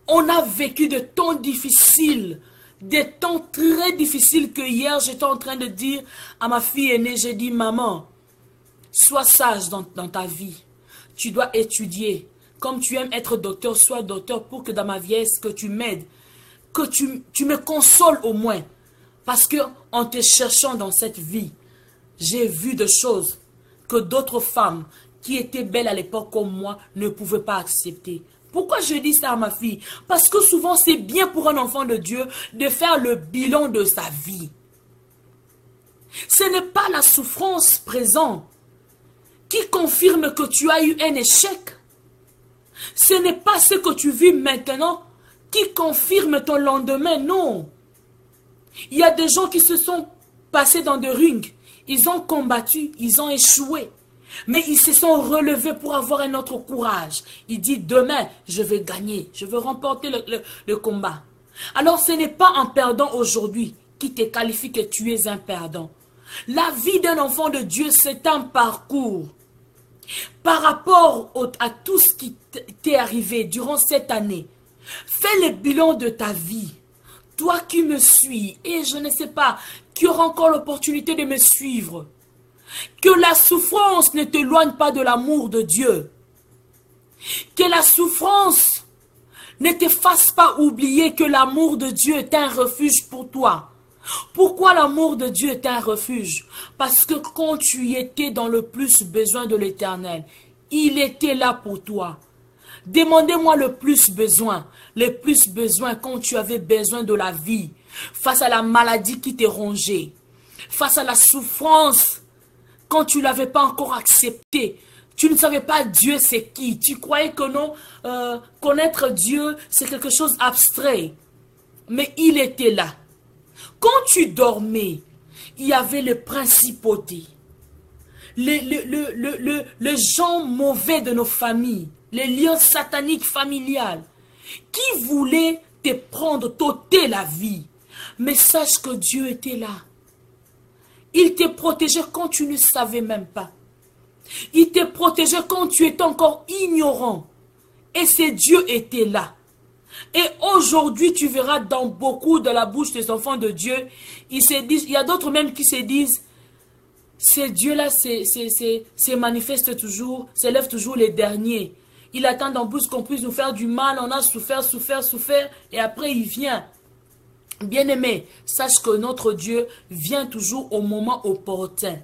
On a vécu de temps difficiles, des temps très difficiles que hier j'étais en train de dire à ma fille aînée, j'ai dit maman, sois sage dans ta vie. Tu dois étudier. Comme tu aimes être docteur, sois docteur pour que dans ma vieillesse, que tu m'aides. Que tu me consoles au moins. Parce que en te cherchant dans cette vie, j'ai vu des choses que d'autres femmes qui étaient belles à l'époque comme moi ne pouvaient pas accepter. Pourquoi je dis ça à ma fille? Parce que souvent c'est bien pour un enfant de Dieu de faire le bilan de sa vie. Ce n'est pas la souffrance présente qui confirme que tu as eu un échec. Ce n'est pas ce que tu vis maintenant qui confirme ton lendemain, non. Il y a des gens qui se sont passés dans des rings. Ils ont combattu, ils ont échoué. Mais ils se sont relevés pour avoir un autre courage. Ils disent demain, je vais gagner, je vais remporter le combat. Alors ce n'est pas en perdant aujourd'hui qui te qualifie que tu es un perdant. La vie d'un enfant de Dieu, c'est un parcours. Par rapport à tout ce qui t'est arrivé durant cette année, fais le bilan de ta vie. Toi qui me suis, et je ne sais pas, qui aura encore l'opportunité de me suivre. Que la souffrance ne t'éloigne pas de l'amour de Dieu. Que la souffrance ne te fasse pas oublier que l'amour de Dieu est un refuge pour toi. Pourquoi l'amour de Dieu est un refuge? Parce que quand tu étais dans le plus besoin de l'Éternel, il était là pour toi. Demandez-moi le plus besoin quand tu avais besoin de la vie, face à la maladie qui t'est rongée, face à la souffrance, quand tu ne l'avais pas encore accepté. Tu ne savais pas Dieu c'est qui. Tu croyais que non, connaître Dieu c'est quelque chose d'abstrait. Mais il était là. Quand tu dormais, il y avait les principautés, les gens mauvais de nos familles, les liens sataniques familiales, qui voulaient te prendre, t'ôter la vie. Mais sache que Dieu était là. Il te protégeait quand tu ne savais même pas. Il te protégeait quand tu étais encore ignorant. Et c'est Dieu était là. Et aujourd'hui, tu verras dans beaucoup de la bouche des enfants de Dieu, ils se disent, il y a d'autres même qui se disent, ce Dieu-là se manifeste toujours, s'élève toujours les derniers. Il attend d'en plus qu'on puisse nous faire du mal, on a souffert, et après il vient. Bien-aimé, sache que notre Dieu vient toujours au moment opportun.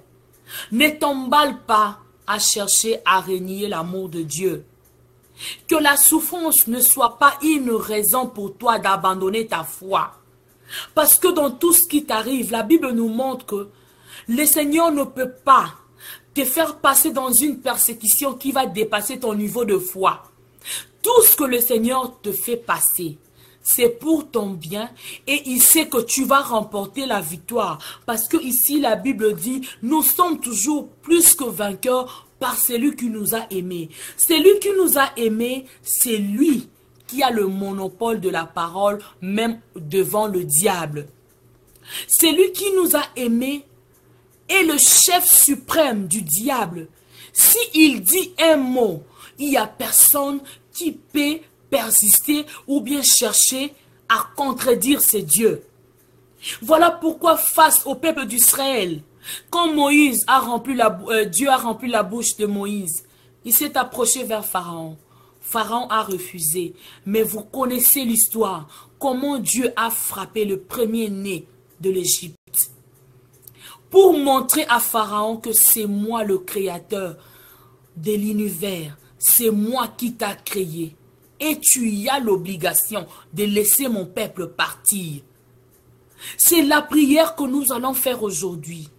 Ne t'emballe pas à chercher à renier l'amour de Dieu. Que la souffrance ne soit pas une raison pour toi d'abandonner ta foi. Parce que dans tout ce qui t'arrive, la Bible nous montre que le Seigneur ne peut pas te faire passer dans une persécution qui va dépasser ton niveau de foi. Tout ce que le Seigneur te fait passer, c'est pour ton bien et il sait que tu vas remporter la victoire. Parce que ici la Bible dit, nous sommes toujours plus que vainqueurs par celui qui nous a aimés. Celui qui nous a aimés, c'est lui qui a le monopole de la parole, même devant le diable. Celui qui nous a aimés est le chef suprême du diable. S'il dit un mot, il n'y a personne qui peut persister ou bien chercher à contredire ce Dieu. Voilà pourquoi face au peuple d'Israël, quand Dieu a rempli la bouche de Moïse, il s'est approché vers Pharaon. Pharaon a refusé. Mais vous connaissez l'histoire. Comment Dieu a frappé le premier-né de l'Égypte. Pour montrer à Pharaon que c'est moi le créateur de l'univers. C'est moi qui t'a créé. Et tu y as l'obligation de laisser mon peuple partir. C'est la prière que nous allons faire aujourd'hui.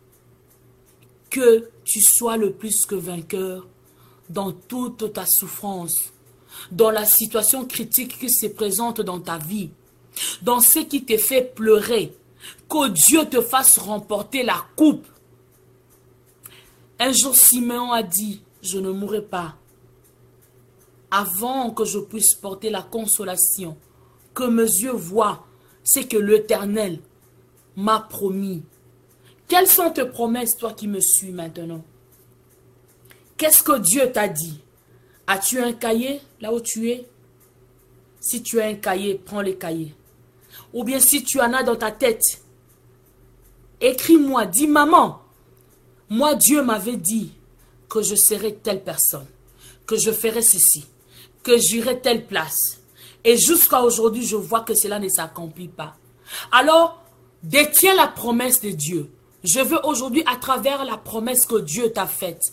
Que tu sois le plus que vainqueur dans toute ta souffrance, dans la situation critique qui se présente dans ta vie, dans ce qui te fait pleurer, que Dieu te fasse remporter la coupe. Un jour, Simeon a dit, je ne mourrai pas, avant que je puisse porter la consolation, que mes yeux voient ce que l'Éternel m'a promis. Quelles sont tes promesses, toi qui me suis maintenant? Qu'est-ce que Dieu t'a dit? As-tu un cahier là où tu es? Si tu as un cahier, prends le cahier. Ou bien si tu en as dans ta tête, écris-moi, dis maman, moi Dieu m'avait dit que je serai telle personne, que je ferai ceci, que j'irai telle place. Et jusqu'à aujourd'hui, je vois que cela ne s'accomplit pas. Alors, détiens la promesse de Dieu. Je veux aujourd'hui, à travers la promesse que Dieu t'a faite,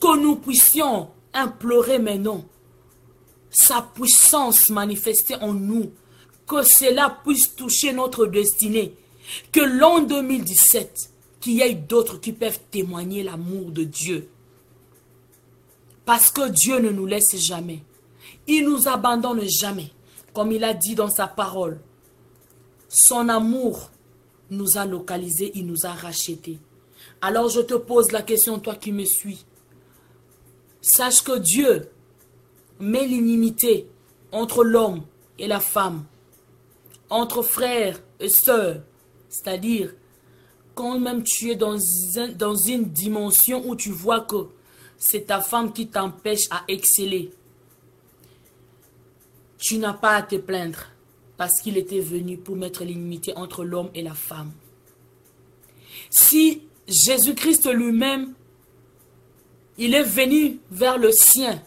que nous puissions implorer maintenant sa puissance manifestée en nous, que cela puisse toucher notre destinée, que l'an 2017, qu'il y ait d'autres qui peuvent témoigner l'amour de Dieu. Parce que Dieu ne nous laisse jamais. Il ne nous abandonne jamais. Comme il a dit dans sa parole, son amour nous a localisés, il nous a rachetés. Alors je te pose la question, toi qui me suis. Sache que Dieu met l'inimité entre l'homme et la femme, entre frères et sœurs. C'est-à-dire, quand même tu es dans une dimension où tu vois que c'est ta femme qui t'empêche à exceller, tu n'as pas à te plaindre parce qu'il était venu pour mettre l'inimité entre l'homme et la femme. Si Jésus-Christ lui-même, il est venu vers le sien,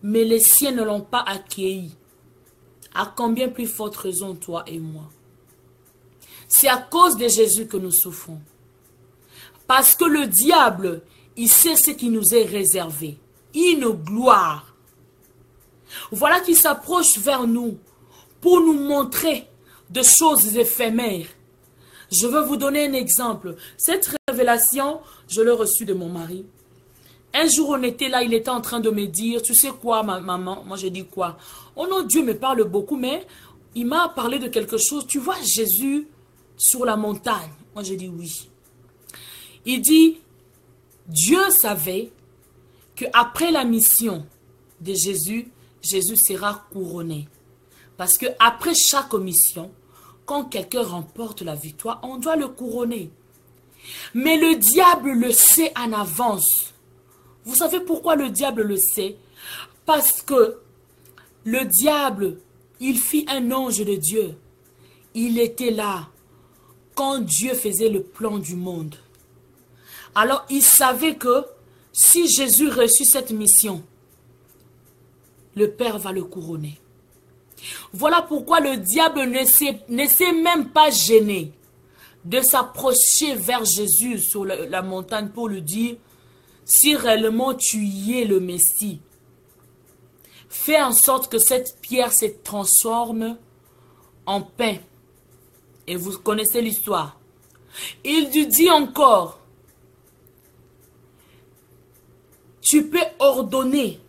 mais les siens ne l'ont pas accueilli, à combien plus forte raison toi et moi? C'est à cause de Jésus que nous souffrons. Parce que le diable, il sait ce qui nous est réservé. Une gloire. Voilà qui s'approche vers nous pour nous montrer des choses éphémères. Je veux vous donner un exemple. Cette révélation, je l'ai reçue de mon mari. Un jour, on était là, il était en train de me dire, tu sais quoi, maman? Moi, j'ai dit quoi? Oh non, Dieu me parle beaucoup, mais il m'a parlé de quelque chose. Tu vois Jésus sur la montagne? Moi, j'ai dit oui. Il dit, Dieu savait qu'après la mission de Jésus, Jésus sera couronné. Parce qu'après chaque mission, quand quelqu'un remporte la victoire, on doit le couronner. Mais le diable le sait en avance. Vous savez pourquoi le diable le sait? Parce que le diable, il fit un ange de Dieu. Il était là quand Dieu faisait le plan du monde. Alors il savait que si Jésus reçut cette mission, le Père va le couronner. Voilà pourquoi le diable ne s'est même pas gêné de s'approcher vers Jésus sur la montagne pour lui dire, si réellement tu y es le Messie, fais en sorte que cette pierre se transforme en pain. Et vous connaissez l'histoire. Il lui dit encore, tu peux ordonner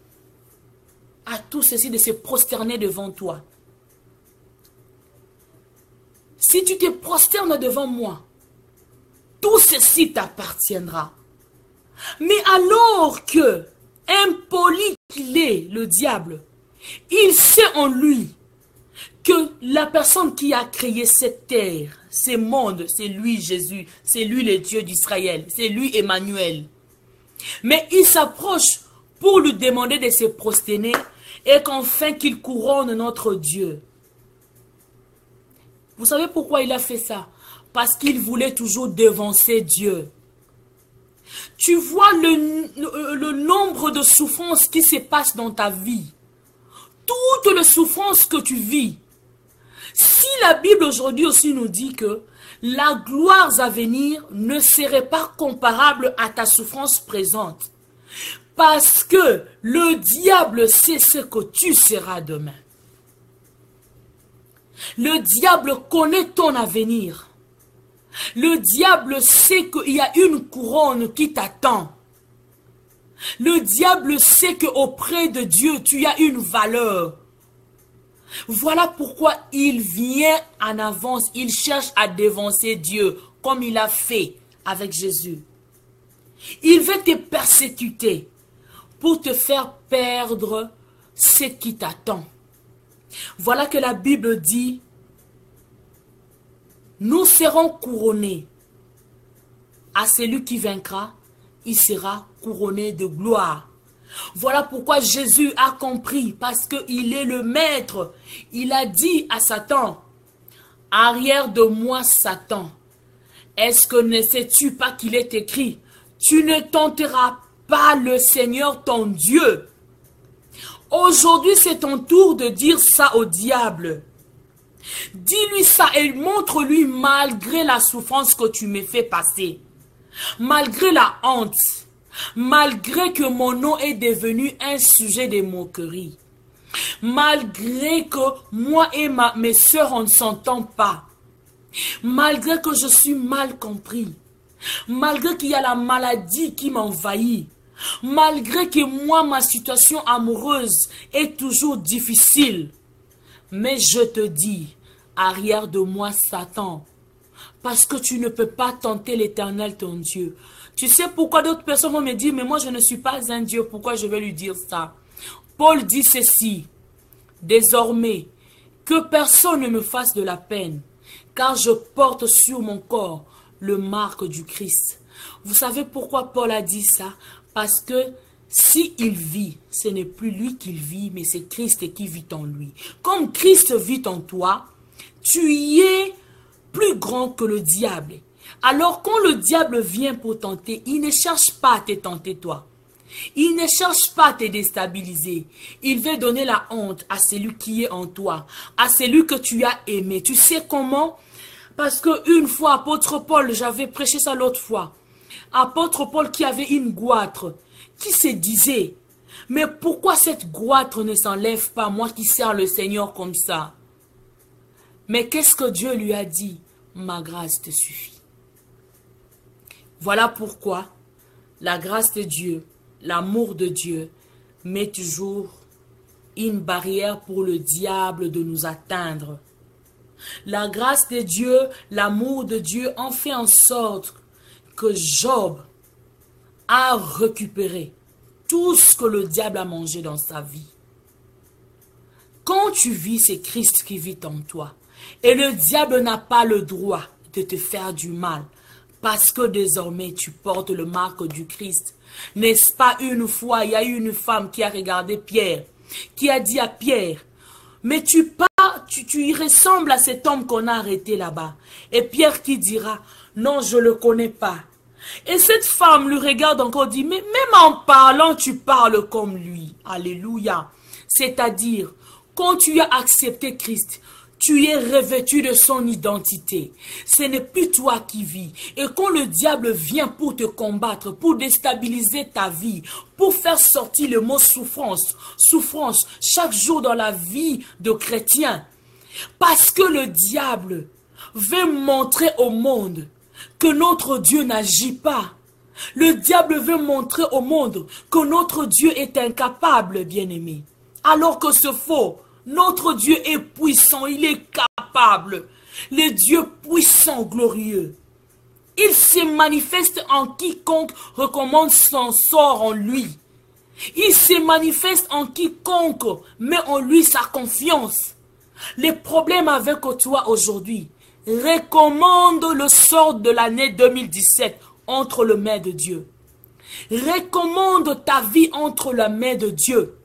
à tous ceci de se prosterner devant toi. Si tu te prosternes devant moi, tout ceci t'appartiendra. Mais alors que, impoli qu'il est, le diable, il sait en lui que la personne qui a créé cette terre, ce monde, c'est lui Jésus, c'est lui le Dieu d'Israël, c'est lui Emmanuel. Mais il s'approche pour lui demander de se prosterner et qu'enfin qu'il couronne notre Dieu. Vous savez pourquoi il a fait ça? parce qu'il voulait toujours devancer Dieu. Tu vois le nombre de souffrances qui se passent dans ta vie. Toutes les souffrances que tu vis. Si la Bible aujourd'hui aussi nous dit que la gloire à venir ne serait pas comparable à ta souffrance présente. Parce que le diable sait ce que tu seras demain. Le diable connaît ton avenir. Le diable sait qu'il y a une couronne qui t'attend. Le diable sait qu'auprès de Dieu, tu as une valeur. Voilà pourquoi il vient en avance. Il cherche à devancer Dieu, comme il a fait avec Jésus. Il veut te persécuter pour te faire perdre ce qui t'attend. Voilà que la Bible dit, nous serons couronnés. À celui qui vaincra, il sera couronné de gloire. Voilà pourquoi Jésus a compris, parce qu'il est le maître. Il a dit à Satan, arrière de moi Satan, est-ce que ne sais-tu pas qu'il est écrit, tu ne tenteras pas le Seigneur ton Dieu. Aujourd'hui, c'est ton tour de dire ça au diable. Dis-lui ça et montre-lui malgré la souffrance que tu me fais passer. Malgré la honte. Malgré que mon nom est devenu un sujet de moquerie. Malgré que moi et mes soeurs on ne s'entend pas. Malgré que je suis mal compris. Malgré qu'il y a la maladie qui m'envahit. Malgré que moi, ma situation amoureuse est toujours difficile. Mais je te dis, arrière de moi, Satan, parce que tu ne peux pas tenter l'Éternel, ton Dieu. Tu sais pourquoi d'autres personnes vont me dire, mais moi je ne suis pas un Dieu, pourquoi je vais lui dire ça? Paul dit ceci, désormais, que personne ne me fasse de la peine, car je porte sur mon corps le marque du Christ. Vous savez pourquoi Paul a dit ça? Parce que si il vit, ce n'est plus lui qui vit, mais c'est Christ qui vit en lui. Comme Christ vit en toi, tu y es plus grand que le diable. Alors quand le diable vient pour tenter, il ne cherche pas à te tenter toi. Il ne cherche pas à te déstabiliser. Il veut donner la honte à celui qui est en toi, à celui que tu as aimé. Tu sais comment? Parce qu'une fois, apôtre Paul, j'avais prêché ça l'autre fois. Apôtre Paul qui avait une goître, qui se disait, mais pourquoi cette goître ne s'enlève pas, moi qui sers le Seigneur comme ça? Mais qu'est-ce que Dieu lui a dit? Ma grâce te suffit. Voilà pourquoi la grâce de Dieu, l'amour de Dieu, met toujours une barrière pour le diable de nous atteindre. La grâce de Dieu, l'amour de Dieu ont fait en sorte que Job a récupéré tout ce que le diable a mangé dans sa vie. Quand tu vis, c'est Christ qui vit en toi. Et le diable n'a pas le droit de te faire du mal. Parce que désormais, tu portes le marque du Christ. N'est-ce pas une fois, il y a eu une femme qui a regardé Pierre, qui a dit à Pierre, mais tu y ressembles à cet homme qu'on a arrêté là-bas. Et Pierre qui dira, non, je ne le connais pas. Et cette femme le regarde encore, dit, mais même en parlant, tu parles comme lui. Alléluia. C'est-à-dire, quand tu as accepté Christ, tu es revêtu de son identité. Ce n'est plus toi qui vis. Et quand le diable vient pour te combattre, pour déstabiliser ta vie, pour faire sortir le mot souffrance, souffrance, chaque jour dans la vie de chrétien, parce que le diable veut montrer au monde que notre Dieu n'agit pas. Le diable veut montrer au monde que notre Dieu est incapable, bien-aimé. Alors que c'est faux. Notre Dieu est puissant, il est capable. Le Dieu puissant, glorieux. Il se manifeste en quiconque recommande son sort en lui. Il se manifeste en quiconque met en lui sa confiance. Les problèmes avec toi aujourd'hui, recommande le sort de l'année 2017 entre les mains de Dieu. Recommande ta vie entre les mains de Dieu.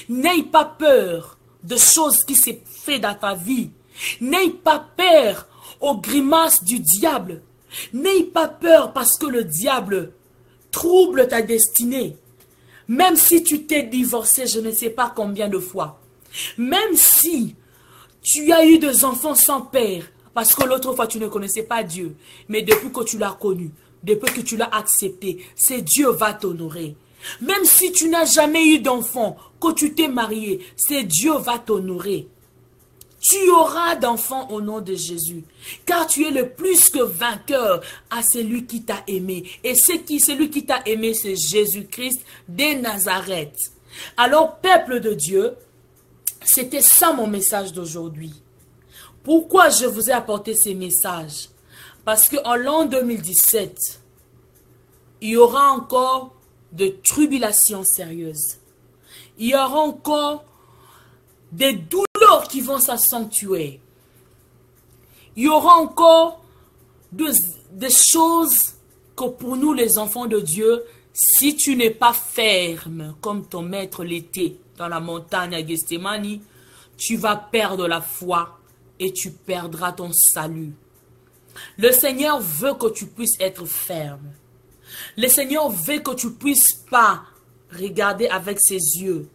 N'aie pas peur de choses qui se fait dans ta vie. N'aie pas peur aux grimaces du diable. N'aie pas peur parce que le diable trouble ta destinée. Même si tu t'es divorcé, je ne sais pas combien de fois. Même si tu as eu des enfants sans père, parce que l'autre fois tu ne connaissais pas Dieu. Mais depuis que tu l'as connu, depuis que tu l'as accepté, c'est Dieu va t'honorer. Même si tu n'as jamais eu d'enfant, que tu t'es marié, c'est Dieu va t'honorer. Tu auras d'enfants au nom de Jésus. Car tu es le plus que vainqueur à celui qui t'a aimé. Et celui qui t'a aimé, c'est Jésus-Christ de Nazareth. Alors, peuple de Dieu, c'était ça mon message d'aujourd'hui. Pourquoi je vous ai apporté ces messages? Parce qu'en l'an 2017, il y aura encore de tribulations sérieuses. Il y aura encore des douleurs qui vont s'accentuer. Il y aura encore des choses que pour nous les enfants de Dieu, si tu n'es pas ferme comme ton maître l'était dans la montagne à Gethsémani, tu vas perdre la foi et tu perdras ton salut. Le Seigneur veut que tu puisses être ferme. Le Seigneur veut que tu ne puisses pas regarder avec ses yeux.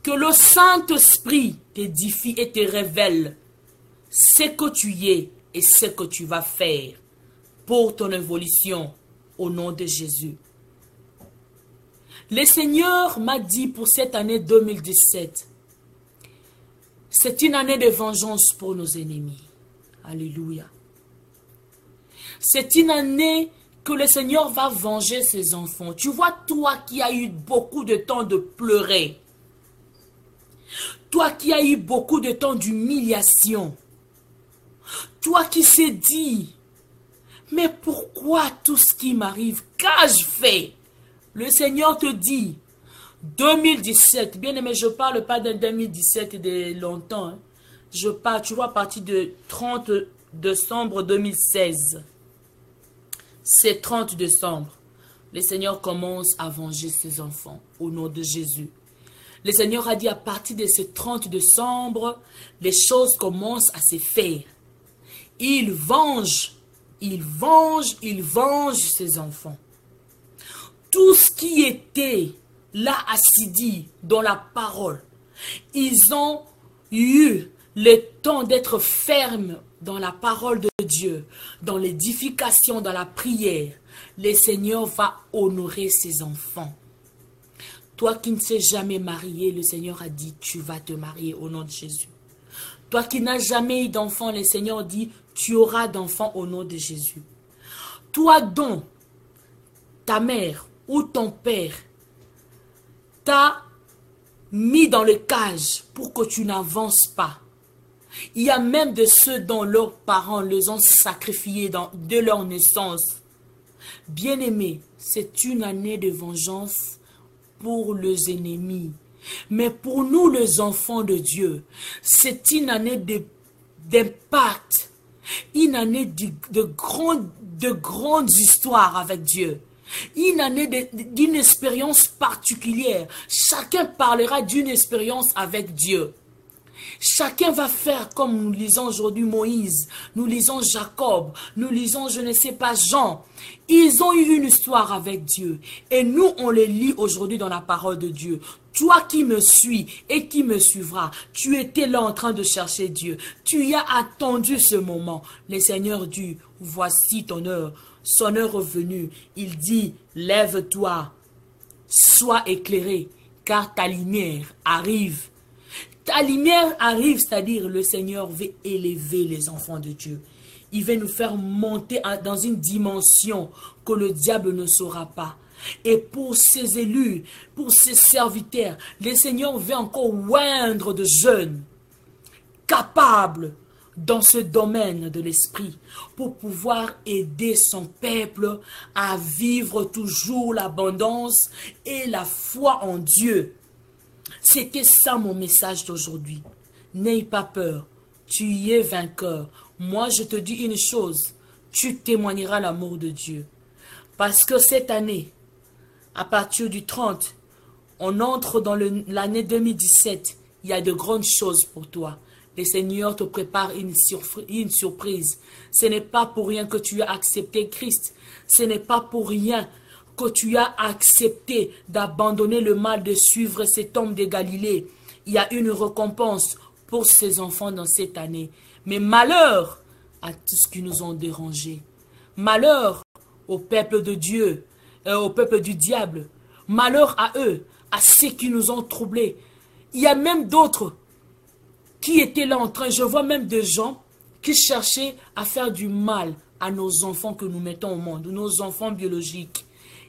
Que le Saint-Esprit t'édifie et te révèle ce que tu es et ce que tu vas faire pour ton évolution au nom de Jésus. Le Seigneur m'a dit pour cette année 2017, c'est une année de vengeance pour nos ennemis. Alléluia. C'est une année que le Seigneur va venger ses enfants. Tu vois, toi qui as eu beaucoup de temps de pleurer, toi qui as eu beaucoup de temps d'humiliation, toi qui s'est dit, mais pourquoi tout ce qui m'arrive, qu'ai-je fait? Le Seigneur te dit, 2017, bien aimé, je ne parle pas de 2017 et de longtemps. Hein. Je parle, tu vois, à partir de 30 décembre 2016. C'est 30 décembre. Le Seigneur commence à venger ses enfants au nom de Jésus. Le Seigneur a dit à partir de ce 30 décembre, les choses commencent à se faire. Il venge ses enfants. Tout ce qui était là assidus dans la parole, ils ont eu le temps d'être fermes dans la parole de Dieu, dans l'édification, dans la prière. Le Seigneur va honorer ses enfants. Toi qui ne s'es jamais marié, le Seigneur a dit, tu vas te marier au nom de Jésus. Toi qui n'as jamais eu d'enfant, le Seigneur dit, tu auras d'enfants au nom de Jésus. Toi dont ta mère ou ton père t'a mis dans le cage pour que tu n'avances pas. Il y a même de ceux dont leurs parents les ont sacrifiés de leur naissance. Bien-aimés, c'est une année de vengeance pour les ennemis. Mais pour nous, les enfants de Dieu, c'est une année d'impact, une année de grandes histoires avec Dieu. Une année d'une expérience particulière. Chacun parlera d'une expérience avec Dieu. Chacun va faire comme nous lisons aujourd'hui Moïse, nous lisons Jacob, nous lisons je ne sais pas Jean. Ils ont eu une histoire avec Dieu et nous on les lit aujourd'hui dans la parole de Dieu. Toi qui me suis et qui me suivras, tu étais là en train de chercher Dieu. Tu y as attendu ce moment. Le Seigneur dit, voici ton heure. Son heure est venue. Il dit, lève-toi, sois éclairé, car ta lumière arrive. Ta lumière arrive, c'est-à-dire le Seigneur veut élever les enfants de Dieu. Il veut nous faire monter dans une dimension que le diable ne saura pas. Et pour ses élus, pour ses serviteurs, le Seigneur veut encore oindre de jeunes capables dans ce domaine de l'esprit pour pouvoir aider son peuple à vivre toujours l'abondance et la foi en Dieu. C'était ça mon message d'aujourd'hui. N'aie pas peur, tu y es vainqueur. Moi je te dis une chose, tu témoigneras l'amour de Dieu. Parce que cette année, à partir du 30, on entre dans l'année 2017, il y a de grandes choses pour toi. le Seigneur te prépare une surprise. Ce n'est pas pour rien que tu as accepté Christ. Ce n'est pas pour rien que tu as accepté d'abandonner le mal, de suivre cet homme de Galilée. Il y a une récompense pour ces enfants dans cette année. Mais malheur à tous ceux qui nous ont dérangés. Malheur au peuple de Dieu, au peuple du diable. Malheur à eux, à ceux qui nous ont troublés. Il y a même d'autres qui étaient là en train, je vois même des gens qui cherchaient à faire du mal à nos enfants que nous mettons au monde, nos enfants biologiques.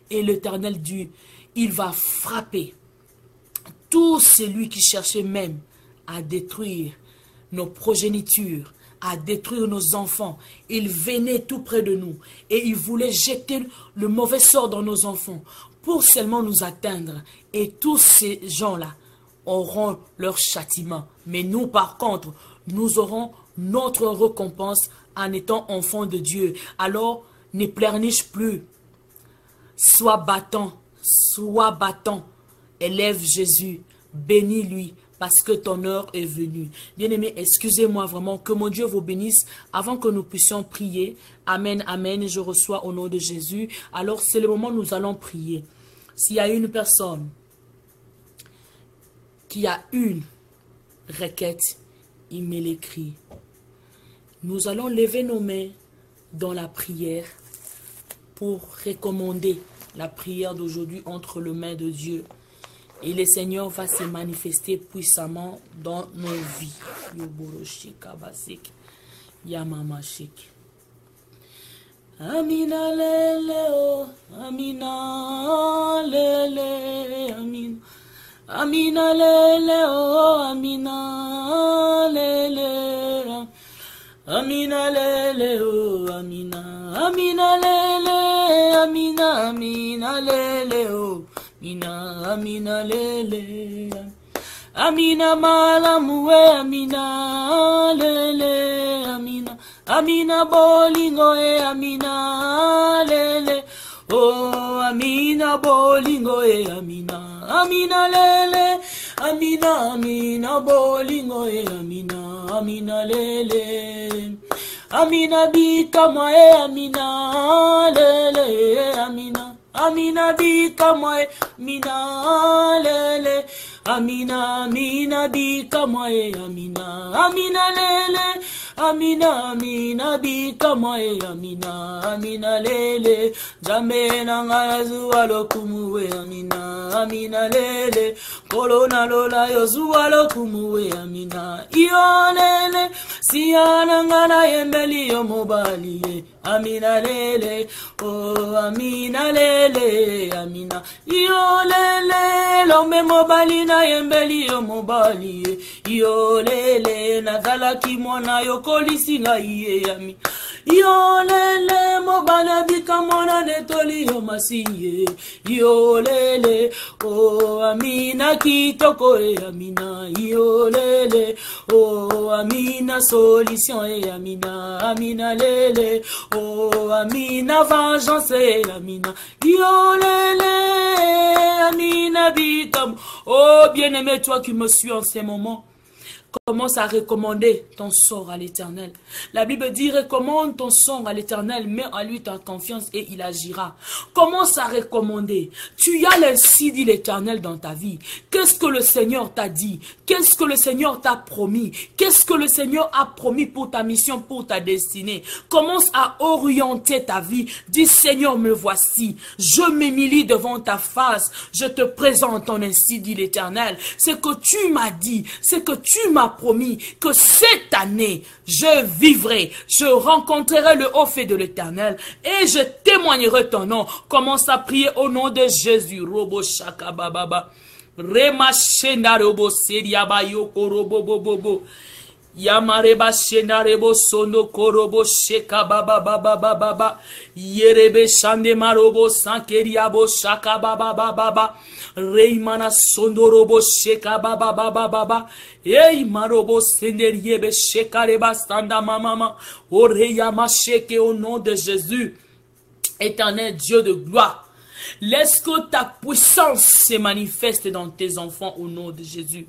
Et l'Éternel dit, il va frapper tout celui qui cherchait même à détruire nos progénitures, à détruire nos enfants. Il venait tout près de nous et il voulait jeter le mauvais sort dans nos enfants pour seulement nous atteindre. Et tous ces gens-là auront leur châtiment. Mais nous, par contre, nous aurons notre récompense en étant enfants de Dieu. Alors, ne pleurniche plus. Sois battant, élève Jésus, bénis-lui, parce que ton heure est venue. Bien-aimés, excusez-moi vraiment, que mon Dieu vous bénisse, avant que nous puissions prier. Amen, amen, je reçois au nom de Jésus. Alors, c'est le moment où nous allons prier. S'il y a une personne qui a une requête, il me l'écrit. Nous allons lever nos mains dans la prière pour recommander la prière d'aujourd'hui entre les mains de Dieu. Et le Seigneur va se manifester puissamment dans nos vies. Amina lele o, amina lele, amina. Amina lele o, amina lele. Amina lele o, amina. Amina lele, amina, amina lele o, amina, amina lele. Amina malamue, amina lele, amina. Amina bolingo e amina lele. Oh, amina bolingo e amina. Amina lele. Amina, amina bolingo e amina. Amina lele. Amina bikama e amina lele. Amina. Amina bikama e amina lele. Amina, amina bikama e amina. Amina lele. Amina, amina bikama e amina. Amina lele. Jamena ngazuwa lokumuwe amina. Amina lele. Kolona lola yozuwa lokumuwe amina. Iyo lele. Siyana ngana yembeli yomobali. Amina lele. Oh amina lele. Amina. Iyo lele. Lombe mobali na yembeli yomobali. Iyo lele. Nazala kimona yokolisi na iye ami. Yo lele mobana bikamona netoli yo masiye. Yo lele oh amina kitoko e amina. Yo lele oh amina solution e amina. Amina lele oh amina vengeance e amina. Yo lele amina bikam. Oh bien-aimé, toi qui me suis en ces moments, commence à recommander ton sort à l'Éternel. La Bible dit, recommande ton sort à l'Éternel, mets en lui ta confiance et il agira. Commence à recommander. Tu as l'ainsi dit l'Éternel dans ta vie. Qu'est-ce que le Seigneur t'a dit? Qu'est-ce que le Seigneur t'a promis? Qu'est-ce que le Seigneur a promis pour ta mission, pour ta destinée? Commence à orienter ta vie. Dis, Seigneur, me voici. Je m'humilie devant ta face. Je te présente ton ainsi dit l'Éternel. C'est que tu m'as dit, c'est que tu m'as promis que cette année, je vivrai, je rencontrerai le haut fait de l'Éternel et je témoignerai ton nom. Commence à prier au nom de Jésus. Robo shaka bababa. Rema shenda robo seria bayoko robo bobo. Yamareba shenarebo sono korobo sheka baba baba baba. Yerebe shande marobo sankeriabo shaka baba baba. Reimana sondorobo sheka baba baba baba. Ei marobo senderiebe sheka reba standa mama. Oreya macheke au nom de Jésus. Éternel Dieu de gloire. Laisse que ta puissance se manifeste dans tes enfants au nom de Jésus.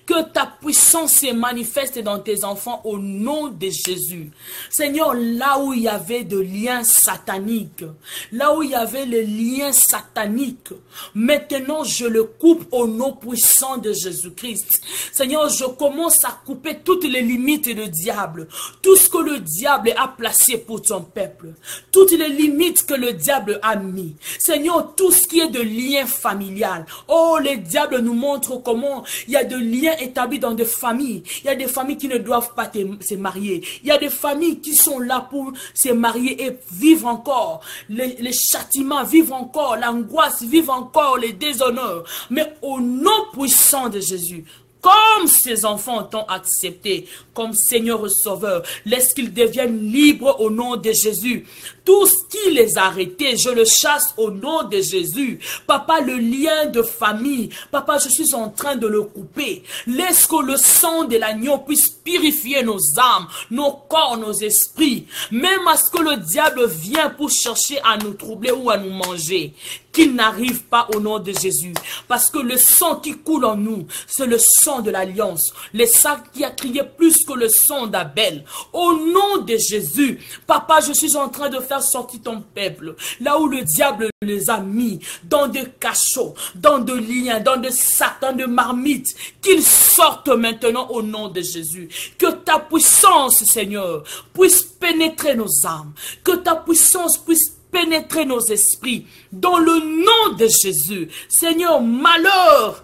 Que ta puissance se manifeste dans tes enfants au nom de Jésus. Seigneur, là où il y avait de liens sataniques, là où il y avait les liens sataniques, maintenant je le coupe au nom puissant de Jésus-Christ. Seigneur, je commence à couper toutes les limites du diable. Tout ce que le diable a placé pour ton peuple. Toutes les limites que le diable a mis. Seigneur, tout ce qui est de lien familial. Oh, le diable nous montre comment il y a de liens établis dans des familles. Il y a des familles qui ne doivent pas se marier. Il y a des familles qui sont là pour se marier et vivre encore les châtiments, vivre encore l'angoisse, vivre encore les déshonneurs. Mais au nom puissant de Jésus, comme ces enfants t'ont accepté comme Seigneur et Sauveur, laisse qu'ils deviennent libres au nom de Jésus. Tout ce qui les a arrêtés, je le chasse au nom de Jésus. Papa, le lien de famille, papa, je suis en train de le couper. Laisse que le sang de l'agneau puisse purifier nos âmes, nos corps, nos esprits. Même à ce que le diable vient pour chercher à nous troubler ou à nous manger, qu'il n'arrive pas au nom de Jésus. Parce que le sang qui coule en nous, c'est le sang de l'alliance. Le sang qui a crié plus que le sang d'Abel. Au nom de Jésus, papa, je suis en train de faire sortir ton peuple. Là où le diable les a mis, dans des cachots, dans des liens, dans des sacs, dans des marmites, qu'ils sortent maintenant au nom de Jésus. Que ta puissance, Seigneur, puisse pénétrer nos âmes. Que ta puissance puisse pénétrer nos esprits. Dans le nom de Jésus. Seigneur, malheur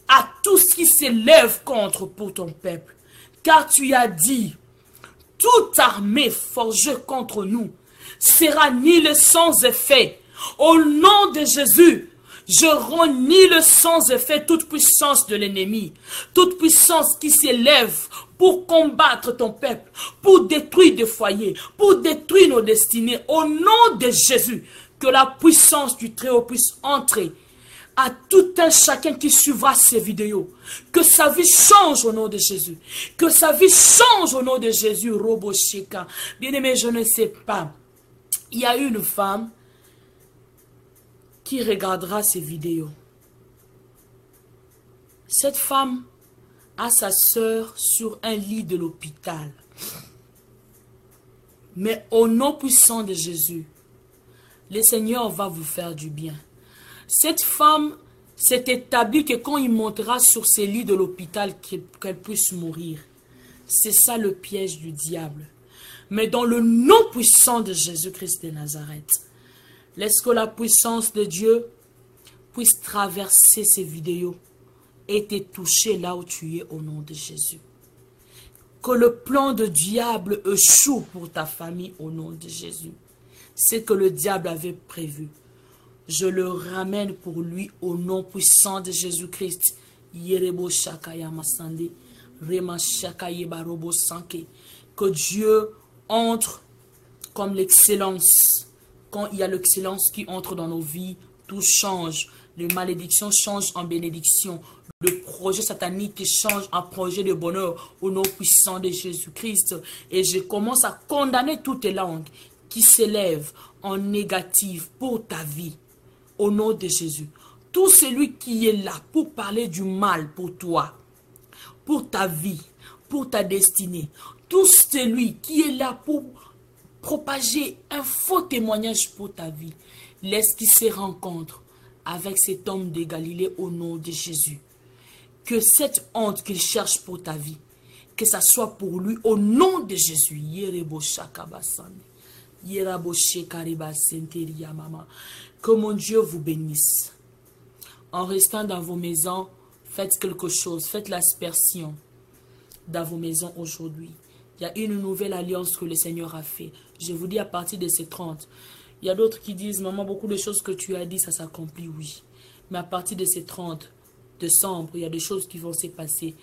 à tout ce qui s'élève contre pour ton peuple. Car tu as dit, toute armée forgée contre nous sera nulle sans effet. Au nom de Jésus, je rends nulle sans effet toute puissance de l'ennemi. Toute puissance qui s'élève pour combattre ton peuple, pour détruire des foyers, pour détruire nos destinées. Au nom de Jésus, que la puissance du Très-Haut puisse entrer à tout un chacun qui suivra ces vidéos. Que sa vie change au nom de Jésus. Que sa vie change au nom de Jésus. Robo Sheka. Bien-aimé, je ne sais pas. Il y a une femme qui regardera ces vidéos. Cette femme a sa sœur sur un lit de l'hôpital. Mais au nom puissant de Jésus, le Seigneur va vous faire du bien. Cette femme s'est établie que quand il montera sur ces lits de l'hôpital, qu'elle puisse mourir. C'est ça le piège du diable. Mais dans le nom puissant de Jésus-Christ de Nazareth, laisse que la puissance de Dieu puisse traverser ces vidéos et te toucher là où tu es au nom de Jésus. Que le plan de diable échoue pour ta famille au nom de Jésus. C'est que le diable avait prévu. Je le ramène pour lui au nom puissant de Jésus-Christ. Que Dieu entre comme l'excellence. Quand il y a l'excellence qui entre dans nos vies, tout change. Les malédictions changent en bénédiction. Le projet satanique change en projet de bonheur au nom puissant de Jésus-Christ. Et je commence à condamner toutes les langues qui s'élèvent en négatif pour ta vie. Au nom de Jésus. Tout celui qui est là pour parler du mal pour toi, pour ta vie, pour ta destinée. Tout celui qui est là pour propager un faux témoignage pour ta vie. Laisse qu'il se rencontre avec cet homme de Galilée au nom de Jésus. Que cette honte qu'il cherche pour ta vie, que ça soit pour lui au nom de Jésus. Que mon Dieu vous bénisse. En restant dans vos maisons, faites quelque chose, faites l'aspersion dans vos maisons aujourd'hui. Il y a une nouvelle alliance que le Seigneur a fait. Je vous dis à partir de ces 30. Il y a d'autres qui disent, maman, beaucoup de choses que tu as dit, ça s'accomplit, oui. Mais à partir de ces 30 décembre, il y a des choses qui vont se passer.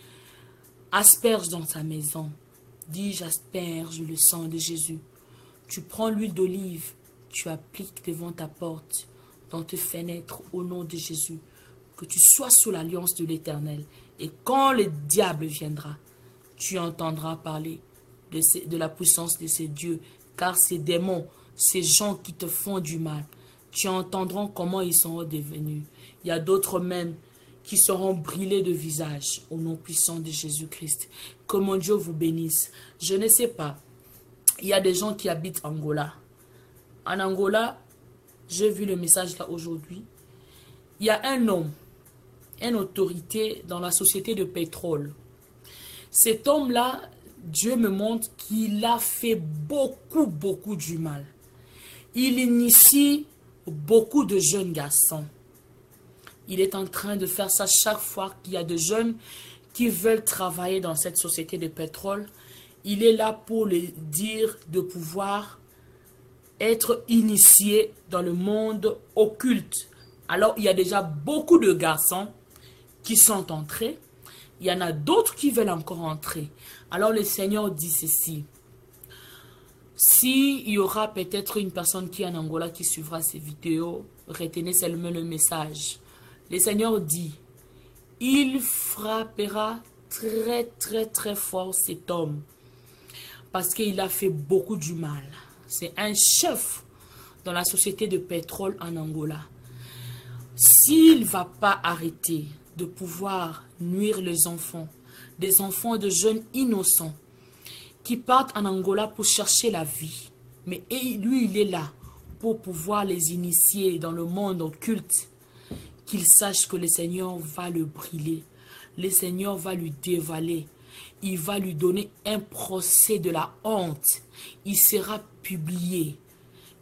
Asperge dans ta maison. Dis, j'asperge le sang de Jésus. Tu prends l'huile d'olive, tu appliques devant ta porte, dans tes fenêtres, au nom de Jésus. Que tu sois sous l'alliance de l'Éternel. Et quand le diable viendra, tu entendras parler de la puissance de ces dieux. Car ces démons, ces gens qui te font du mal, tu entendras comment ils seront devenus. Il y a d'autres même qui seront brûlés de visage au nom puissant de Jésus-Christ. Que mon Dieu vous bénisse. Je ne sais pas. Il y a des gens qui habitent Angola. En Angola, j'ai vu le message là aujourd'hui. Il y a un homme, une autorité dans la société de pétrole. Cet homme-là, Dieu me montre qu'il a fait beaucoup du mal. Il initie beaucoup de jeunes garçons. Il est en train de faire ça chaque fois qu'il y a des jeunes qui veulent travailler dans cette société de pétrole. Il est là pour les dire de pouvoir être initiés dans le monde occulte. Alors, il y a déjà beaucoup de garçons qui sont entrés. Il y en a d'autres qui veulent encore entrer. Alors, le Seigneur dit ceci. S'il y aura peut-être une personne qui est en Angola qui suivra ces vidéos, retenez seulement le message. Le Seigneur dit, il frappera très fort cet homme parce qu'il a fait beaucoup du mal. C'est un chef dans la société de pétrole en Angola. S'il ne va pas arrêter de pouvoir nuire les enfants, des enfants de jeunes innocents qui partent en Angola pour chercher la vie, mais lui il est là pour pouvoir les initier dans le monde occulte, qu'il sache que le Seigneur va le brûler, le Seigneur va lui dévaler, il va lui donner un procès de la honte, il sera publié,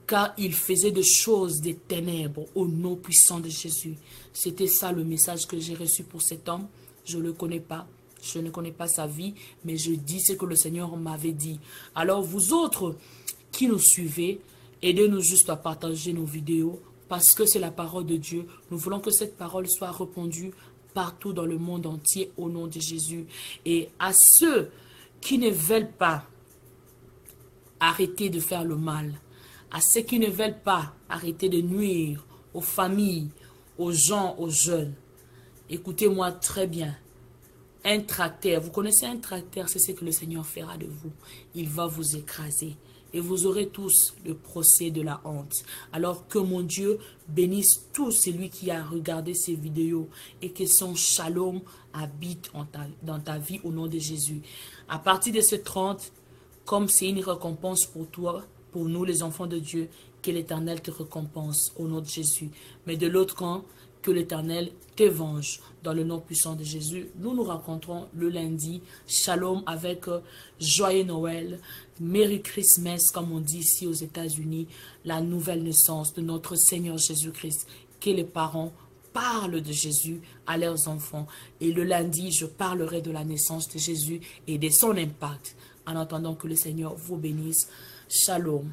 car il faisait des choses des ténèbres au nom puissant de Jésus. C'était ça le message que j'ai reçu pour cet homme. Je ne le connais pas, je ne connais pas sa vie, mais je dis ce que le Seigneur m'avait dit. Alors vous autres qui nous suivez, aidez-nous juste à partager nos vidéos, parce que c'est la parole de Dieu. Nous voulons que cette parole soit répandue partout dans le monde entier au nom de Jésus. Et à ceux qui ne veulent pas arrêter de faire le mal, à ceux qui ne veulent pas arrêter de nuire aux familles, aux gens, aux jeunes, écoutez-moi très bien. Un tracteur, vous connaissez un tracteur, c'est ce que le Seigneur fera de vous. Il va vous écraser. Et vous aurez tous le procès de la honte. Alors que mon Dieu bénisse tout celui qui a regardé ces vidéos et que son shalom habite dans ta vie au nom de Jésus. À partir de ce 30, comme c'est une récompense pour toi, pour nous les enfants de Dieu, que l'Éternel te récompense au nom de Jésus. Mais de l'autre camp, que l'Éternel te venge dans le nom puissant de Jésus. Nous nous rencontrons le lundi. Shalom avec Joyeux Noël. Merry Christmas, comme on dit ici aux États-Unis. La nouvelle naissance de notre Seigneur Jésus-Christ. Que les parents parlent de Jésus à leurs enfants. Et le lundi, je parlerai de la naissance de Jésus et de son impact. En attendant que le Seigneur vous bénisse. Shalom.